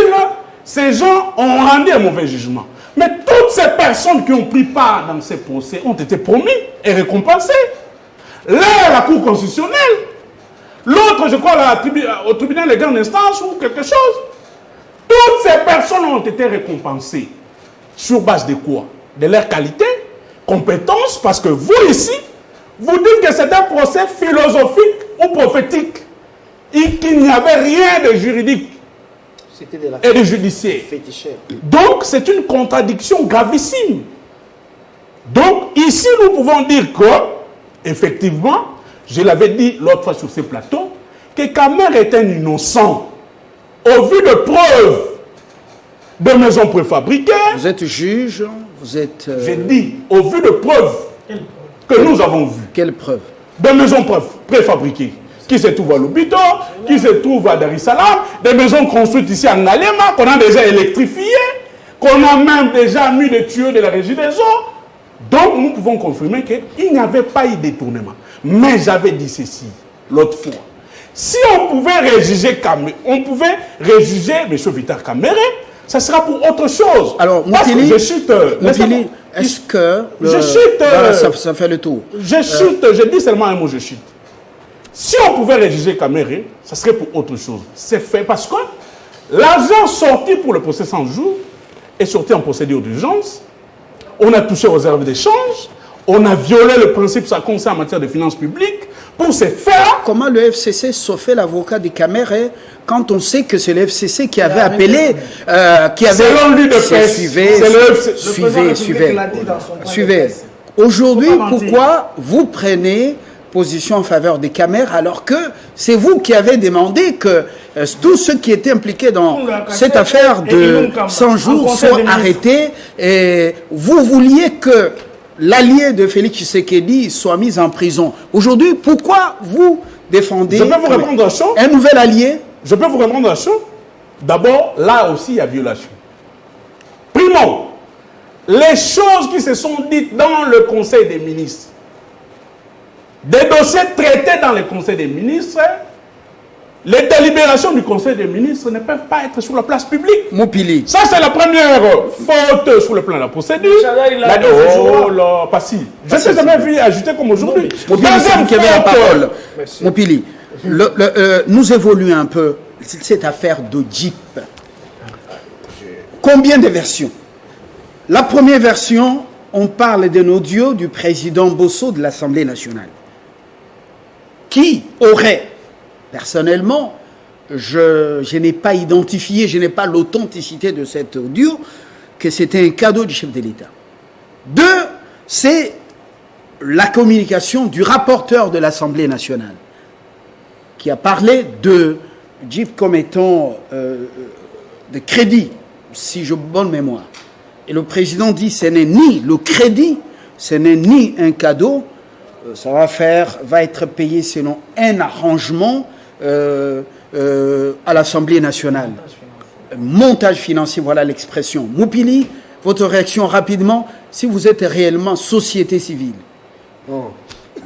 ces gens ont rendu un mauvais jugement. Mais toutes ces personnes qui ont pris part dans ces procès ont été promis et récompensées. L'un à la Cour constitutionnelle, l'autre, je crois, au tribunal de grande instance ou quelque chose. Toutes ces personnes ont été récompensées. Sur base de quoi? De leur qualité, compétence, parce que vous ici, vous dites que c'est un procès philosophique ou prophétique et qu'il n'y avait rien de juridique et de judiciaire. Donc c'est une contradiction gravissime. Donc, ici, nous pouvons dire que, effectivement, je l'avais dit l'autre fois sur ces plateaux, que Kamer est un innocent. Au vu de preuves de maisons préfabriquées. Vous êtes juge, vous êtes... J'ai dit, au vu de preuves que nous avons vues. Quelle preuve? De maisons préfabriquées. Qui se trouvent à Lubito, qui se trouvent à Dar es Salaam, des maisons construites ici à Ngalema, qu'on a déjà électrifiées, qu'on a même déjà mis des tuyaux de la régie des eaux. Donc, nous pouvons confirmer qu'il n'y avait pas eu de détournement. Mais j'avais dit ceci l'autre fois. Si on pouvait réjuger Kamere, on pouvait réjuger M. Vital Kamerhe, ça sera pour autre chose. Alors, Moupili, est-ce que... je chute. Voilà, ça fait le tour. Je chute, je dis seulement un mot, je chute. Si on pouvait réjuger Kamerhe, ça serait pour autre chose. C'est fait parce que l'argent sorti pour le procès 100 jours est sorti en procédure d'urgence. On a touché aux réserves d'échange. On a violé le principe ça concerne en matière de finances publiques pour se faire... Comment le FCC saufait l'avocat de Kamerhe quand on sait que c'est le FCC qui avait appelé... qui avait... Selon lui de presse. Suivez. Aujourd'hui, pourquoi vous prenez position en faveur des Kamerhe alors que c'est vous qui avez demandé que tous ceux qui étaient impliqués dans cette affaire de 100 jours soient arrêtés et vous vouliez que l'allié de Félix Tshisekedi soit mis en prison. Aujourd'hui, pourquoi vous défendez un nouvel allié? Je peux vous répondre à ça. D'abord, là aussi, il y a violation. Primo, les choses qui se sont dites dans le Conseil des ministres, des dossiers traités dans le Conseil des ministres, les délibérations du Conseil des ministres ne peuvent pas être sur la place publique. Moupili. Ça, c'est la première faute sur le plan de la procédure. Oh là, pas si. Je ne sais jamais vu ajouter comme aujourd'hui. Deuxième parole. Moupili, nous évoluons un peu cette affaire de Jeep. Combien de versions? La première version, on parle d'un audio du président Bosso de l'Assemblée nationale qui aurait, personnellement, je n'ai pas identifié, je n'ai pas l'authenticité de cet audio, que c'était un cadeau du chef de l'État. Deux, c'est la communication du rapporteur de l'Assemblée nationale qui a parlé de Jeep comme étant de crédit, si j'ai bonne mémoire. Et le président dit ce n'est ni le crédit, ce n'est ni un cadeau, ça va être payé selon un arrangement à l'Assemblée nationale. Montage financier, voilà l'expression. Moupili, votre réaction rapidement, si vous êtes réellement société civile. Non,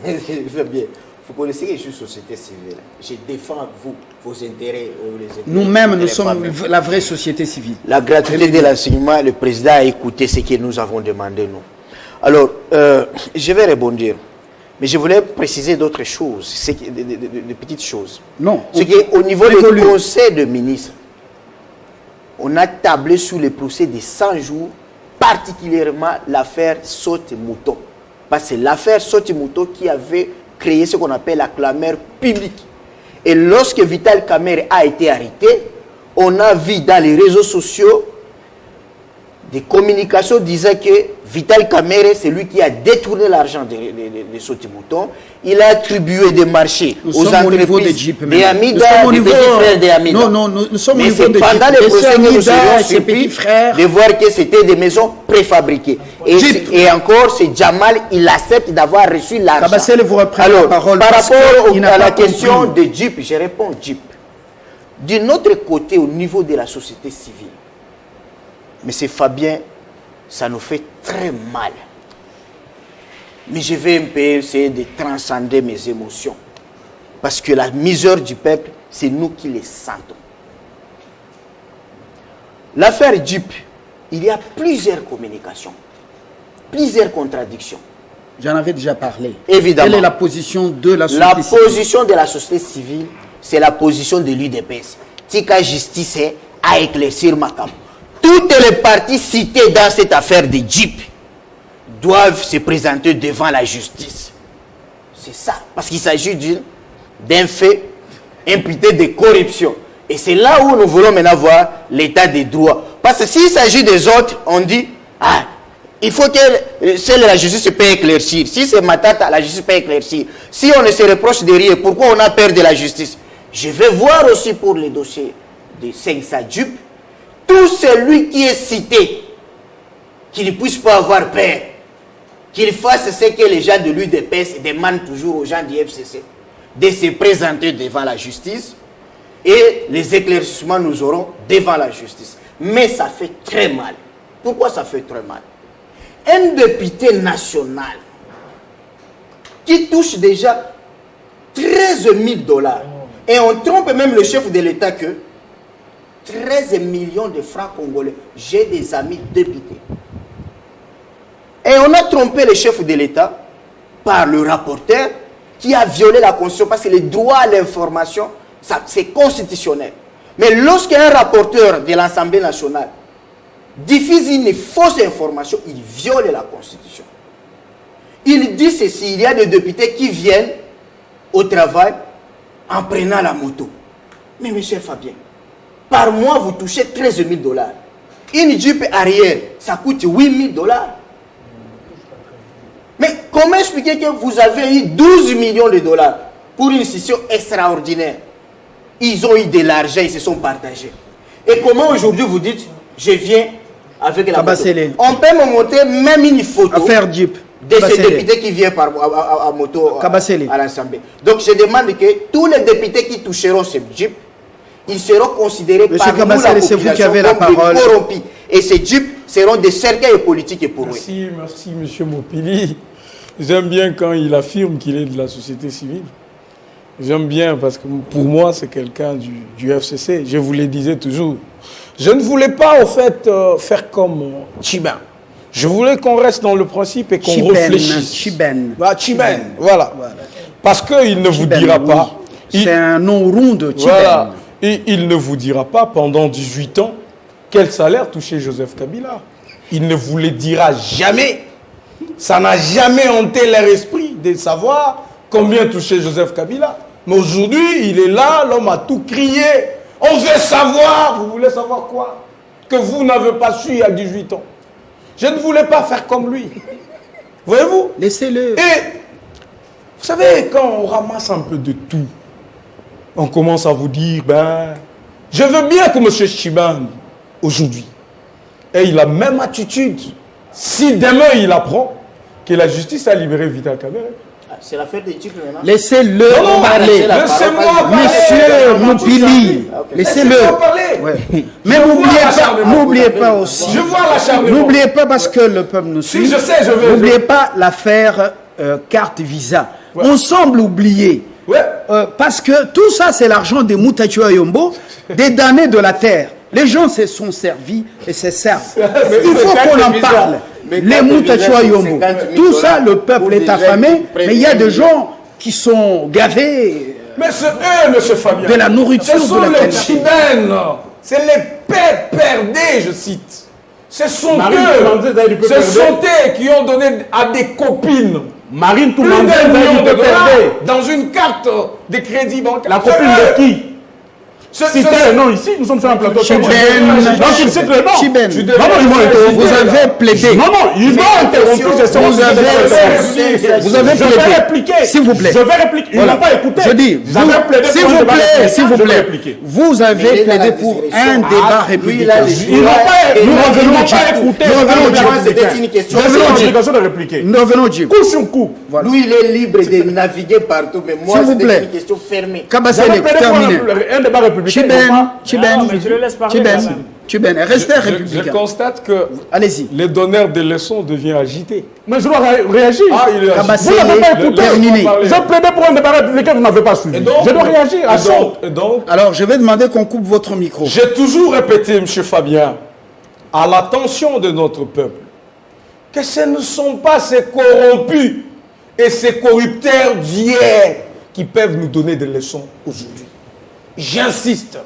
bien. Vous connaissez que je suis société civile. Je défends vos intérêts. Nous-mêmes, nous sommes la vraie société civile. La gratuité de l'enseignement, le président a écouté ce que nous avons demandé, nous. Alors, je vais rebondir. Mais je voulais préciser d'autres choses, de petites choses. Non. C'est qu'au niveau du Conseil de ministres, on a tablé sur le procès de 100 jours, particulièrement l'affaire Saute-Mouton. Parce que c'est l'affaire Saute-Mouton qui avait créé ce qu'on appelle la clameur publique. Et lorsque Vital Kamerhe a été arrêté, on a vu dans les réseaux sociaux des communications disant que Vital Kamerhe, c'est lui qui a détourné l'argent de Saute-Mouton. Il a attribué des marchés aux entreprises des Amida, des petits frères des Amida. Non, nous sommes mais c'est pendant les procès que nous serons surpris de voir que c'était des maisons préfabriquées. Et encore, c'est Jamal, il accepte d'avoir reçu l'argent. Alors, par rapport à la question de Jeep, je réponds Jeep. D'un autre côté, au niveau de la société civile, M. Fabien, ça nous fait très mal. Mais je vais un peu essayer de transcender mes émotions. Parce que la misère du peuple, c'est nous qui les sentons. L'affaire Jeep, il y a plusieurs communications, plusieurs contradictions. J'en avais déjà parlé. Évidemment. Quelle est la position de la société civile? La position de la société civile, c'est la position de l'UDPS. Tika Justice a éclairci ma cam. Toutes les parties citées dans cette affaire de Jeep doivent se présenter devant la justice. C'est ça. Parce qu'il s'agit d'un fait imputé de corruption. Et c'est là où nous voulons maintenant voir l'état des droits. Parce que s'il s'agit des autres, on dit, Il faut que celle de la justice peut éclaircir. Si c'est Matata, la justice peut éclaircir. Si on ne se reproche de rien, pourquoi on a peur de la justice? Je vais voir aussi pour le dossier de Sengsa Diop, tout celui qui est cité, qu'il ne puisse pas avoir peur, qu'il fasse ce que les gens de l'UDPS demandent toujours aux gens du FCC, de se présenter devant la justice, et les éclaircissements nous aurons devant la justice. Mais ça fait très mal. Pourquoi ça fait très mal? Un député national qui touche déjà 13 000 $, et on trompe même le chef de l'État que 13 millions de francs congolais. J'ai des amis députés. Et on a trompé le chef de l'État par le rapporteur qui a violé la Constitution parce que le droit à l'information, c'est constitutionnel. Mais lorsqu'un rapporteur de l'Assemblée nationale diffuse une fausse information, il viole la Constitution. Il dit ceci, il y a des députés qui viennent au travail en prenant la moto. Mais monsieur Fabien, par mois vous touchez 13 000 $. Une Jeep arrière, ça coûte 8 000 $. Mais comment expliquer que vous avez eu 12 millions de dollars pour une session extraordinaire? Ils ont eu de l'argent, ils se sont partagés. Et comment aujourd'hui vous dites, je viens avec la moto? On peut me montrer même une photo de ces députés qui viennent à moto à l'Assemblée. Donc je demande que tous les députés qui toucheront ce Jeep, ils seront considérés par nous, la population, comme des corrompus. Et ces Jeeps seront des cercueils politiques pour eux. Merci, monsieur Mopili. J'aime bien quand il affirme qu'il est de la société civile. J'aime bien parce que pour moi, c'est quelqu'un du FCC. Je vous le disais toujours. Je ne voulais pas, au fait, faire comme Chiben. Je voulais qu'on reste dans le principe et qu'on réfléchisse. Chiben. Voilà. Parce qu'il ne vous dira pas. C'est un nom rond de Chiben. Voilà. Et il ne vous dira pas pendant 18 ans quel salaire touchait Joseph Kabila. Il ne vous le dira jamais. Ça n'a jamais hanté leur esprit de savoir combien touchait Joseph Kabila. Mais aujourd'hui, il est là, l'homme a tout crié. On veut savoir. Vous voulez savoir quoi? Que vous n'avez pas su il y a 18 ans. Je ne voulais pas faire comme lui. Voyez-vous? Laissez-le. Et vous savez, quand on ramasse un peu de tout, on commence à vous dire, ben, je veux bien que M. Chiban, aujourd'hui, ait la même attitude. Si demain il apprend que la justice a libéré Vital Kamerhe. C'est l'affaire des types maintenant. Laissez-le parler. Laissez-moi parler. Monsieur Moupili. Laissez-le. Ouais. Mais n'oubliez pas aussi. Je vois l'acharnement. N'oubliez pas parce que le peuple nous suit. Si je sais, je veux. N'oubliez pas l'affaire carte Visa. Ouais. On semble oublier. Ouais. Parce que tout ça, c'est l'argent des Moutachua Yombo, des damnés de la terre. Les gens se sont servis et se servent. Il faut qu'on en parle. Les Moutachua Yombo. Tout ça, le peuple est affamé, mais il y a des gens qui sont gavés. Mais c'est eux, M. Fabien. De la nourriture, ce sont les Chibènes. C'est les pères perdés, je cite. Ce sont eux qui ont donné à des copines Marine tout le monde dans une carte de crédit bancaire. La copine de qui? Citez le nom ici, nous sommes sur un plateau. Chiben. Vous avez plaidé. Non, ils ont interrompu. Vous avez plaidé. Je vais répliquer. S'il vous plaît. Je vais répliquer. Ils n'ont pas écouté. Je dis, s'il vous plaît, vous avez plaidé pour un débat républicain. Ils n'ont pas écouté. Nous revenons au Jeep. Coup sur coup. Lui, il est libre de naviguer partout, mais moi, c'est une question fermée. Kabasele, terminé. Un débat républicain. Chiben, restez républicain. Je constate que les donneurs de leçons deviennent agités. Mais je dois réagir. Vous n'avez pas écouté. Terminé. Je plaidais pour un débat républicain, vous n'avez pas suivi. Je dois réagir à chaud. Alors, je vais demander qu'on coupe votre micro. J'ai toujours répété, M. Fabien, à l'attention de notre peuple, que ce ne sont pas ces corrompus et ces corrupteurs d'hier qui peuvent nous donner des leçons aujourd'hui. J'insiste.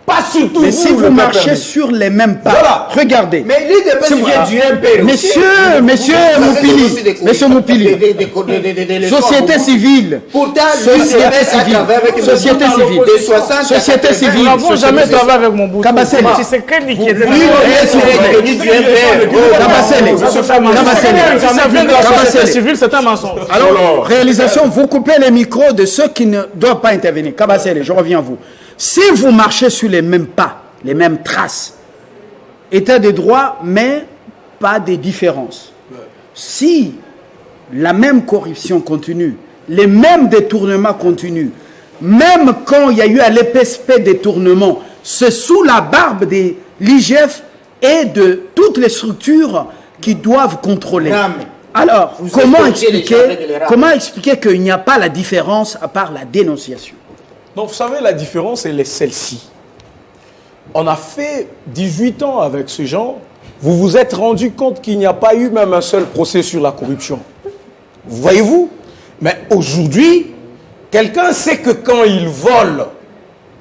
Pas Pas surtout Mais si vous le marchez permis. sur les mêmes pas, Voilà. regardez. Mais l'IDPS vient du MPR. Monsieur Moupili, société civile, Pourtant, société civile, société civile, société civile. Nous n'avons jamais travaillé avec mon bout. Kabasele. C'est Kenny qui était là. Kabasele. Ça vient de la société Kabasele. civile, c'est un mensonge. Alors, réalisation, vous coupez les micros de ceux qui ne doivent pas intervenir. Kabasele, je reviens à vous. Si vous marchez sur les mêmes pas, les mêmes traces, état de droit, mais pas de différence. Si la même corruption continue, les mêmes détournements continuent, même quand il y a eu à l'EPSP détournement, c'est sous la barbe de l'IGF et de toutes les structures qui doivent contrôler. Alors, comment expliquer qu'il n'y a pas la différence à part la dénonciation? Donc, vous savez, la différence, elle est celle-ci. On a fait 18 ans avec ces gens. Vous vous êtes rendu compte qu'il n'y a pas eu même un seul procès sur la corruption. Voyez-vous? Mais aujourd'hui, quelqu'un sait que quand il vole,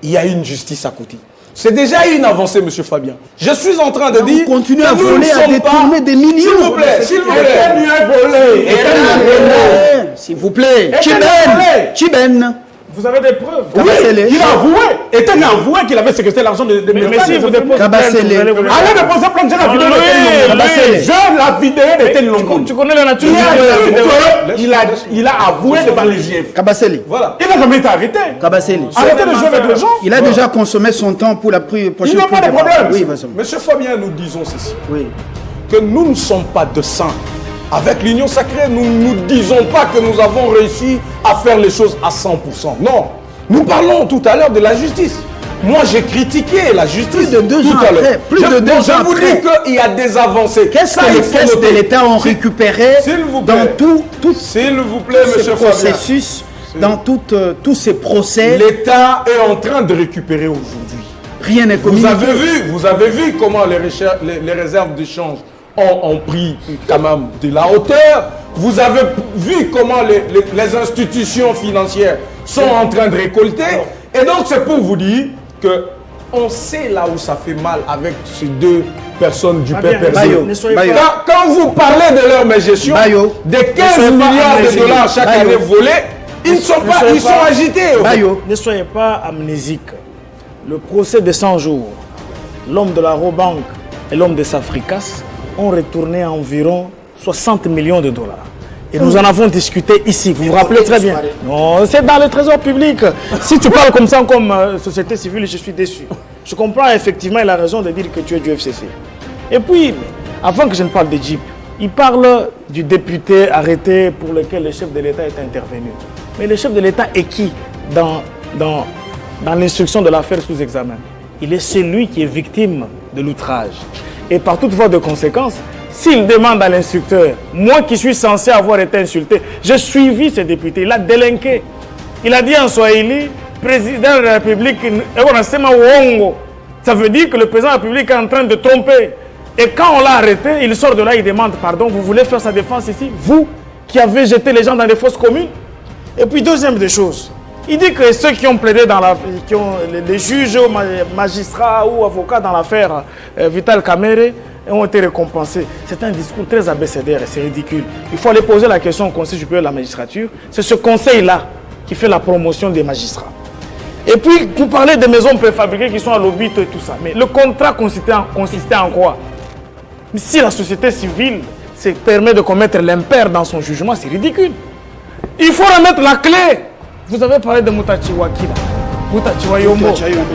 il y a une justice à côté. C'est déjà une avancée, M. Fabien. Je suis en train de dire... Vous continuez à que nous voler, ne à sommes détourner pas- des millions. S'il vous plaît, s'il vous plaît. S'il vous plaît. volé. Chiben. Vous avez des preuves. Kabasele. Il a avoué. Était avoué qu'il avait séquestré l'argent de Mais si vous déposez Kabasele. plainte, vous allez vous- Allez déposer plainte, j'ai la vidéo de oui, Kabasele. oui. J'ai la vidéo de Tel Longo. Tu connais la nature de la vidéo. Il a avoué devant les GF. Kabasele. Voilà. Il n'a jamais été arrêté. Kabasele. Arrêtez de jouer avec les gens. Il a déjà consommé son temps pour la prochaine Il n'a pas de problème. Oui, vas-y. Monsieur Fabien, nous disons ceci. Oui. Que nous ne sommes pas de saints. Avec l'union sacrée, nous ne disons pas que nous avons réussi à faire les choses à 100%. Non. Nous parlons tout à l'heure de la justice. Moi, j'ai critiqué la justice Plus de 2 ans tout à l'heure. après, plus de 2 ans Je vous après. dis qu'il y a des avancées. Qu'est-ce Ça, que les il faut caisses de noter. l'État ont récupéré S'il vous plaît. dans tout S'il vous plaît, ce monsieur Fabien. processus, dans tous ces procès? L'État est en train de récupérer aujourd'hui. Rien n'est Vous communiqué. avez vu comment les réserves d'échange ont pris quand même de la hauteur. Vous avez vu comment les institutions financières sont en train de récolter. Et donc, c'est pour vous dire que on sait là où ça fait mal avec ces deux personnes du PPRD. Bayo, Ne soyez Bayo. pas- Quand vous parlez de leur gestion, Bayo. des 15 soyez pas milliards de amnésique. dollars chaque Bayo. année volés, ils sont Ne pas, soyez ils sont pas- agités. Bayo. Ne soyez pas amnésique. Le procès de 100 jours, l'homme de la Robank et l'homme de Safricas ont retourné environ 60 millions de dollars. Et nous en avons discuté ici, vous vous rappelez très bien. Non, c'est dans le trésor public. Si tu parles comme ça, comme société civile, je suis déçu. Je comprends effectivement, il a raison de dire que tu es du FCC. Et puis, avant que je ne parle de Jeep, il parle du député arrêté pour lequel le chef de l'État est intervenu. Mais le chef de l'État est qui dans l'instruction de l'affaire sous examen? Il est celui qui est victime de l'outrage. Et par toute voie de conséquence, s'il demande à l'instructeur, moi qui suis censé avoir été insulté, j'ai suivi ce député, il a délinqué. Il a dit en Swahili, président de la République, ça veut dire que le président de la République est en train de tromper. Et quand on l'a arrêté, il sort de là, il demande pardon, vous voulez faire sa défense ici? Vous qui avez jeté les gens dans des fosses communes? Et puis deuxième des choses, il dit que ceux qui ont plaidé dans les juges, magistrats ou avocats dans l'affaire Vital Kamerhe ont été récompensés. C'est un discours très abécédaire et c'est ridicule. Il faut aller poser la question au Conseil supérieur de la magistrature. C'est ce conseil-là qui fait la promotion des magistrats. Et puis, vous parlez des maisons préfabriquées qui sont à l'obit et tout ça. Mais le contrat consistait en quoi? Si la société civile se permet de commettre l'impair dans son jugement, c'est ridicule. Il faut remettre la clé. Vous avez parlé de Mutachiwaki là. Mutachiwayombo.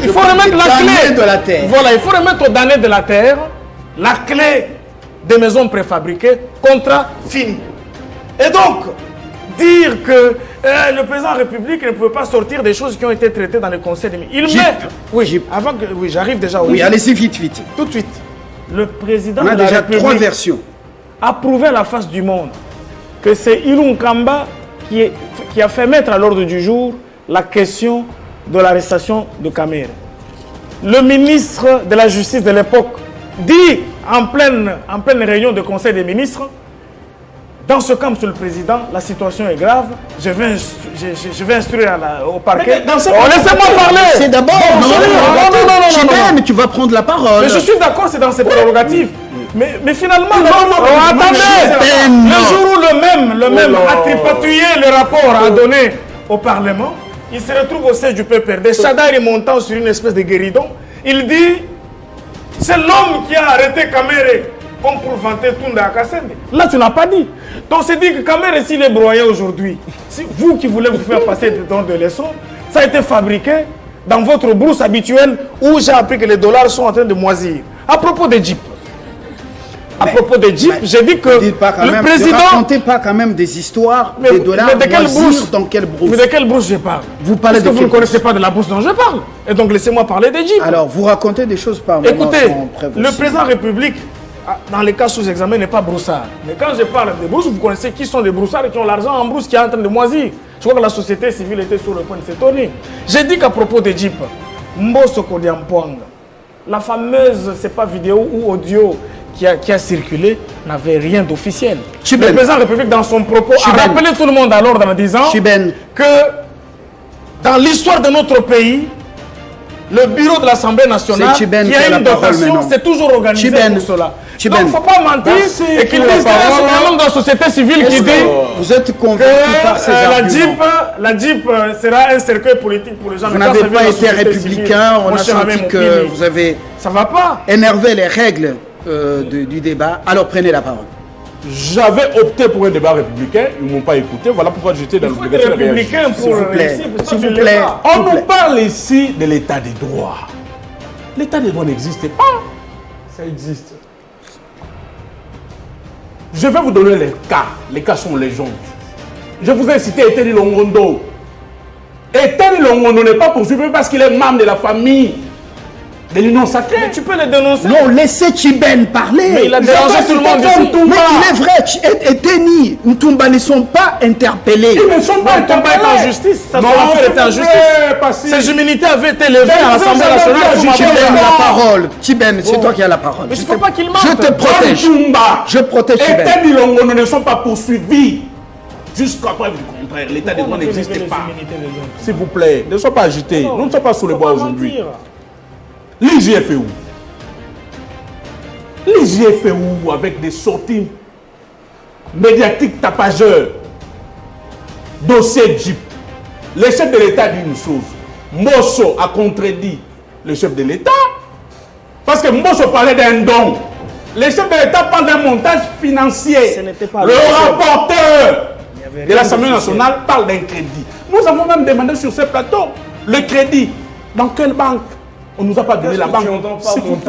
Il faut remettre la clé de la terre. Voilà, il faut remettre aux damnés de la terre la clé des maisons préfabriquées, contrat fini. Et donc, dire que le président de la République ne peut pas sortir des choses qui ont été traitées dans le Conseil des ministres. Il Jeep. met. Oui, avant que. Oui, j'arrive déjà au Oui, Jeep. allez-y vite, vite. Tout de suite. Le président On a de la déjà République 3 versions. a prouvé à la face du monde que c'est Ilunga Kamba qui a fait mettre à l'ordre du jour la question de l'arrestation de Kamerhe. Le ministre de la Justice de l'époque dit en pleine réunion de Conseil des ministres Dans ce cas, Monsieur le Président, la situation est grave. Je vais instruire au parquet. Laissez-moi parler. C'est d'abord... Non. Chibène, tu vas prendre la parole. Mais je suis d'accord, c'est dans ses prérogatives. Mais finalement, attendez. Chibène, Le jour où le même a tripatouillé le rapport à donner au Parlement, il se retrouve au siège du PPRD. Chadari montant sur une espèce de guéridon, il dit c'est l'homme qui a arrêté Kamere comme pour vanter Tunda Akasende. Là, tu n'as pas dit. Donc, c'est dit que Kamere, s'il est broyé aujourd'hui, si vous qui voulez vous faire passer dans de leçons, ça a été fabriqué dans votre brousse habituelle où j'ai appris que les dollars sont en train de moisir. À propos des Jeeps. J'ai dit que le président... Ne racontez pas quand même des histoires des dollars mais de quelle brousse? dans quelle brousse? Mais de quelle brousse je parle? Vous parlez Parce que vous ne connaissez pas de la brousse dont je parle. Et donc laissez-moi parler des Jeeps. Alors, vous racontez des choses par moment. Écoutez, sans prévention. le président de la République, dans les cas sous examen, n'est pas broussard. Mais quand je parle des brousses, vous connaissez qui sont des broussards et qui ont l'argent en brousse qui est en train de moisir. Je crois que la société civile était sur le point de s'étonner. J'ai dit qu'à propos des Jeeps, Mbosso Kodiampouanga, la fameuse, c'est pas vidéo ou audio qui a circulé, n'avait rien d'officiel. Le président de la République, dans son propos, a rappelé tout le monde à l'ordre en disant que dans l'histoire de notre pays, le bureau de l'Assemblée nationale, qui a une dotation, c'est toujours organisé pour cela. Donc il ne faut pas mentir et qu'il dise que c'est un homme de la société civile qui dit vous êtes convaincu par ces arguments. La Jeep sera un cercueil politique pour les gens. Vous n'avez pas été républicain, on a senti que vous avez énervé les règles du débat. Alors prenez la parole. J'avais opté pour un débat républicain, ils ne m'ont pas écouté, voilà pourquoi j'étais dans le débat républicain pour s'il vous plaît. On nous parle ici de l'état des droits. L'état des droits n'existe pas. Ça existe. Je vais vous donner les cas. Les cas sont légion. Je vous ai cité Eteni Longondo. Eteni Longondo n'est pas poursuivi parce qu'il est membre de la famille de l'Union sacrée. Mais tu peux le dénoncer. Non, laissez Chibène parler. Mais il a dérangé tout le monde ici. Mais il est vrai, Eteni, Ntumba ne sont pas interpellés. Ils ne sont pas interpellés. Ntumba est en justice. Sa affaire était en justice. Ses immunités avaient été levées à l'Assemblée nationale. Chibène, la parole. Chibène, c'est toi qui as la parole. Mais il ne faut pas qu'il mente. Je te protège. Je protège Chibène. Eteni Longondo ne sont pas poursuivis. Jusqu'à preuve du contraire, l'état des droits n'existe pas. S'il vous plaît, ne sois pas agité. Nous ne sommes pas sous les bois aujourd'hui. L'IGF est où? L'IGF est où avec des sorties médiatiques tapageurs? Dossier Jeep. Le chef de l'État dit une chose. Mbosso a contredit le chef de l'État. Parce que Mbosso parlait d'un don. Le chef de l'État parle d'un montage financier. Le rapporteur de l'Assemblée nationale parle d'un crédit. Nous avons même demandé sur ce plateau le crédit. Dans quelle banque? On ne nous a pas donné la banque.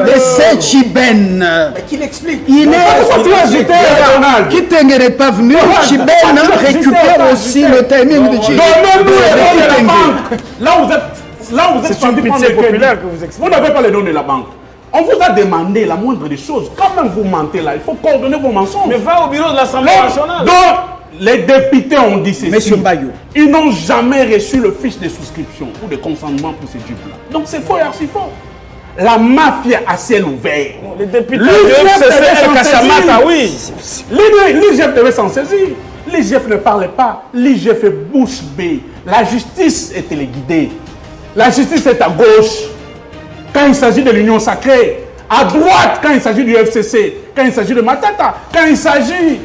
Laissez Chibène. Mais qu'il explique. Il est. Qui n'est pas venu. Chibène récupère aussi le timing de Chibène. Donnez-nous les noms de la banque. Là où vous êtes parti prendre le populaire que vous expliquez. Vous n'avez pas les noms de la banque. On vous a demandé la moindre des choses. Quand même vous mentez là, il faut coordonner vos mensonges. Mais va au bureau de l'Assemblée nationale. Donc, les députés ont dit ceci. Monsieur Bayou. Ils n'ont jamais reçu le fiche de souscription ou de consentement pour ces Jeeps-là. Donc c'est faux et archi faux. La mafia à ciel ouvert. Les députés oui. L'IGF devait s'en saisir. L'IGF ne parlait pas. L'IGF est bouche bée. La justice est téléguidée. La justice est à gauche. Quand il s'agit de l'Union sacrée. À droite, quand il s'agit du FCC. Quand il s'agit de Matata. Quand il s'agit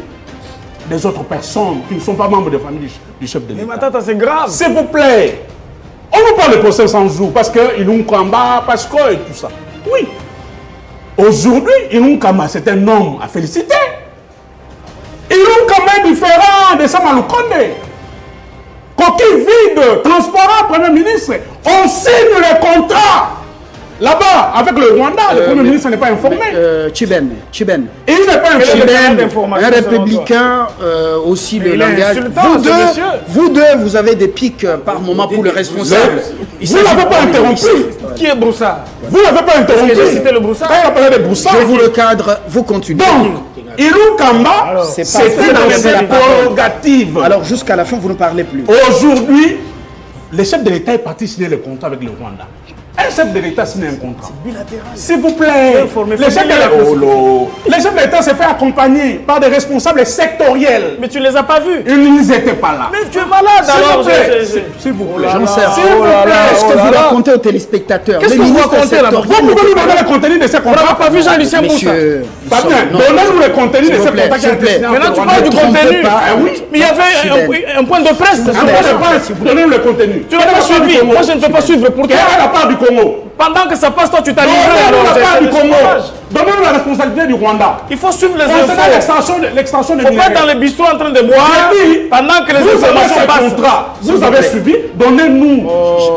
des autres personnes qui ne sont pas membres de la famille du chef de l'État. Mais Matata, c'est grave. S'il vous plaît. On nous parle de procès sans jour parce qu'ils nous combattent, parce que et tout ça. Oui. Aujourd'hui, Ilunga Kamba, c'est un homme à féliciter. Ilunga Kamba est différent de Sama Lukonde. Coquille vide, transparent, Premier ministre. On signe les contrats. Là-bas, avec le Rwanda, le Premier ministre n'est pas informé. Chibène. Il n'est pas informé. Un républicain, aussi le langage. Vous deux, vous avez des pics par moment pour le responsable. Vous ne l'avez pas interrompu. Qui est Broussard? Vous ne l'avez pas interrompu. J'ai cité le Broussard. Quand il a parlé de Broussard. Je vous le cadre, vous continuez. Donc, Ilunga Kamba, c'était dans ses prérogatives. Alors, jusqu'à la fin, vous ne parlez plus. Aujourd'hui, le chef de l'État est parti signer le contrat avec le Rwanda. Un chef de l'État signe un contrat. Bilatéral. S'il vous plaît, les chefs de l'État se fait accompagner par des responsables sectoriels. Mais tu les as pas vus. Ils n'étaient pas là. Mais tu es malade alors. S'il vous plaît. Jean Serre, S'il vous plaît. est-ce que vous racontez aux téléspectateurs? Qu'est-ce les que vous ministres racontez là-bas? sectoriels Vous pouvez nous n'étaient donner pas le contenu de ces On n'a contrats? pas vu Jean-Lucien Moussa. Messieurs, Fabien, non. donnez-nous le contenu de S'il ces vous plaît, contrats qui s'il ont vous été plaît. signés. Maintenant tu entre parles du Rwanda. contenu. pas. Ah oui. Mais il y avait un point de presse. Ah, moi, je pense, donnez-nous le contenu. Tu n'as pas suivi. Moi je ne peux pas suivre pour Quelle toi. est la part du Congo? Pendant que ça passe, toi tu t'as livré Donnez-nous alors. la part du c'est Congo. dommage. Donnez-nous la responsabilité du Rwanda. Il faut suivre les Concernant infos. l'extension des Il ne faut pas être dans minerais. les bistrots en train de boire J'ai dit, pendant que les vous avez informations ce passent. contrat, vous avez suivi, donnez-nous.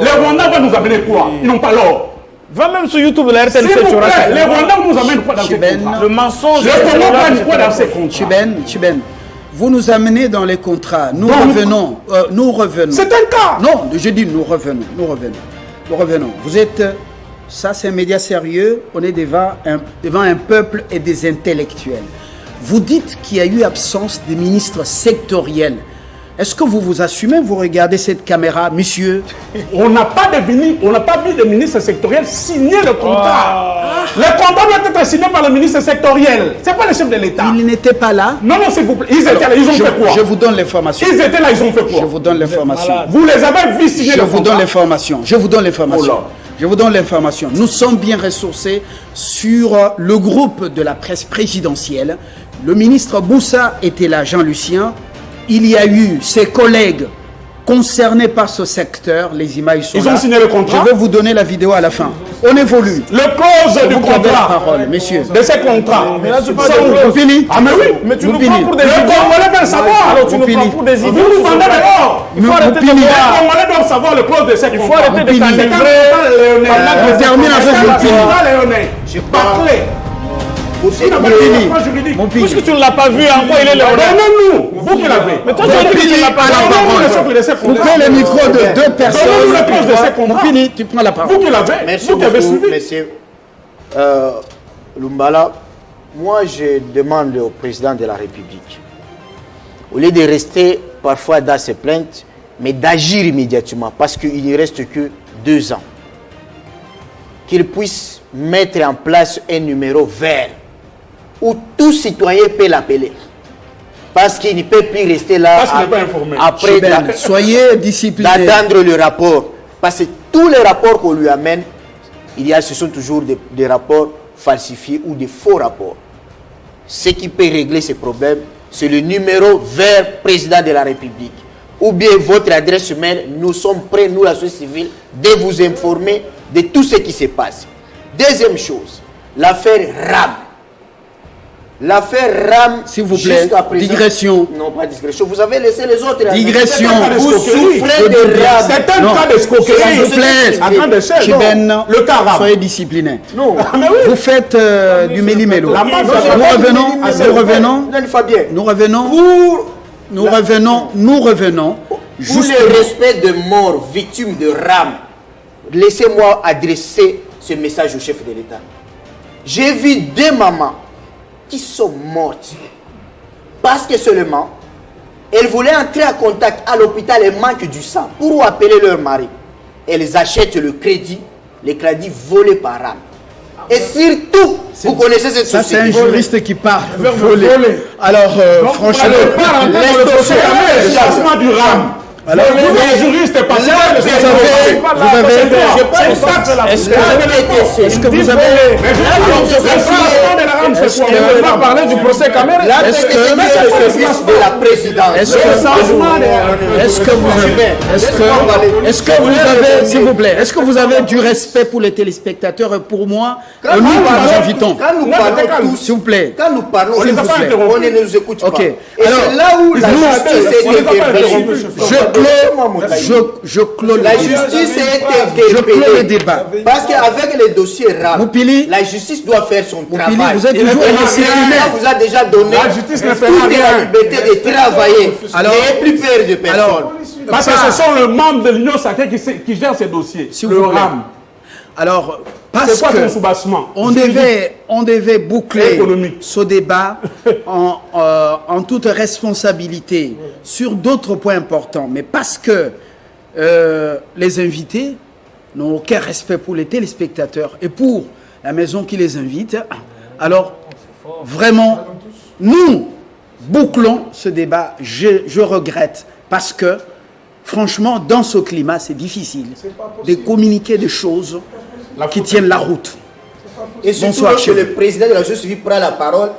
Les Rwandais vont nous amener quoi? Ils n'ont pas l'or. Va même sur YouTube de la S'il RTNC, vous tu auras plaît, ça. les Rwandais nous amènent quoi dans ces Chiben. contrats? Le mensonge. Les c'est Rwandais là, prennent c'est quoi pas dans ces vrai. contrats? Chiben, vous nous amenez dans les contrats. Nous Donc, revenons. Nous revenons. C'est un cas. Non, je dis nous revenons. Nous revenons. Nous revenons. Vous êtes. Ça, c'est un média sérieux. On est devant un peuple et des intellectuels. Vous dites qu'il y a eu absence des ministres sectoriels. Est-ce que vous vous assumez? Vous regardez cette caméra, monsieur? On n'a pas vu de ministre sectoriel signer le contrat. Le contrat doit être signé par le ministre sectoriel. C'est pas le chef de l'État. Ils n'étaient pas là. Non, s'il vous plaît. Ils étaient là, ils ont fait quoi? Je vous donne l'information. Ils étaient là, ils ont fait quoi? Je vous donne l'information. Vous les avez vus signer Je le vous donne contrat? l'information. Je vous donne l'information. Oh là. Je vous donne l'information. Nous sommes bien ressourcés sur le groupe de la presse présidentielle. Le ministre Boussa était là, Jean-Lucien. Il y a eu ses collègues concernés par ce secteur. Les images sont Ils là. ont signé le contrat? Je vais vous donner la vidéo à la fin. On évolue. Le clause du Vous avez la contrat. parole, messieurs. De ces contrats. Mais là, tu parles Ça, de Vous finissez? Ah, mais oui. Mais tu nous Moupini. prends pour des Les idiots. Congolais veulent savoir. Alors tu nous Moupini. prends pour des idiots. Vous nous vendez de l'or. Il faut arrêter de Moupini. Les boire. Congolais doivent savoir le clause de ces contrats. Il faut arrêter de Moupini. t'enivrer. On termine avec Moupini. J'ai parlé. C'est Puisque tu ne l'as pas vu, en quoi il est léonard? Donnez-nous. Vous qui l'avez. Mais toi, tu as dit que tu ne l'as pas vu. Coupez les micros de deux personnes. Donnez-nous le clause de ces contrats. Moupini, tu prends la parole. Vous qui l'avez. Merci Vous qui avez beaucoup, suivi. monsieur Lumbala. Moi, je demande au président de la République, au lieu de rester parfois dans ses plaintes, mais d'agir immédiatement, parce qu'il ne reste que 2 ans, qu'il puisse mettre en place un numéro vert où tout citoyen peut l'appeler. Parce qu'il ne peut plus rester là Parce qu'il n'est pas informé. après Chiben, soyez disciplinés. d'attendre le rapport. Parce que tous les rapports qu'on lui amène, ce sont toujours des rapports falsifiés ou des faux rapports. Ce qui peut régler ces problèmes, c'est le numéro vers président de la République. Ou bien votre adresse mail, nous sommes prêts, nous la société civile, de vous informer de tout ce qui se passe. Deuxième chose, l'affaire RAM. L'affaire RAM, S'il vous plaît, jusqu'à présent- digression. Non, pas digression. Vous avez laissé les autres. Digression. Vous souffrez de RAM. C'est un Non. cas d'escroquerie. S'il vous plaît. En train de chercher. Chiben, Le cas arabe. soyez disciplinés. Non. Vous faites du méli-mélo. La marche, Nous c'est pas du revenons, méli-mélo. nous revenons, Non, Fabien. nous revenons, Pour nous revenons. Pour Juste le respect de morts victimes de RAM, laissez-moi adresser ce message au chef de l'État. J'ai vu 2 mamans qui sont mortes parce que seulement elles voulaient entrer en contact à l'hôpital et manquent du sang pour appeler leur mari. Elles achètent le crédit volé par RAM. Et surtout, vous connaissez cette ça, c'est un société. juriste qui parle. Volé. Alors, franchement, Le changement du RAM. alors, Les juristes parce que est-ce que vous avez, On va parler du procès Cameroun. est-ce que, de la présidence. est-ce que vous avez, s'il vous plaît, est-ce que vous avez du respect pour les téléspectateurs et pour moi, nous nous invitons, Quand nous parlons tous, s'il vous plaît. quand nous parlons, S'il vous plaît. on ne nous écoute Ok. pas. Et Alors, c'est là où la justice est intervenue. Je clôt La le débat. justice est Je clôt le intervenue. débat. Parce qu'avec les dossiers rares, Moupili, la justice doit faire son Moupili, travail. vous êtes toujours Et indiscipliné. l'État vous a déjà donné La justice ne fait toute rien. la liberté de travailler. Alors- N'ayez plus peur de personne. Alors, Parce que ce sont les membres de l'Union sacrée qui gèrent ces dossiers. S'il Le vous plaît. RAM. alors, C'est parce quoi ton que soubassement? on devait boucler Économique. ce débat en toute responsabilité sur d'autres points importants, mais parce que les invités n'ont aucun respect pour les téléspectateurs et pour la maison qui les invite, alors vraiment, nous bouclons ce débat. Je regrette parce que, franchement, dans ce climat, c'est difficile de communiquer des choses qui tiennent la route. Et surtout Bonsoir, que le président de la société civile prend la parole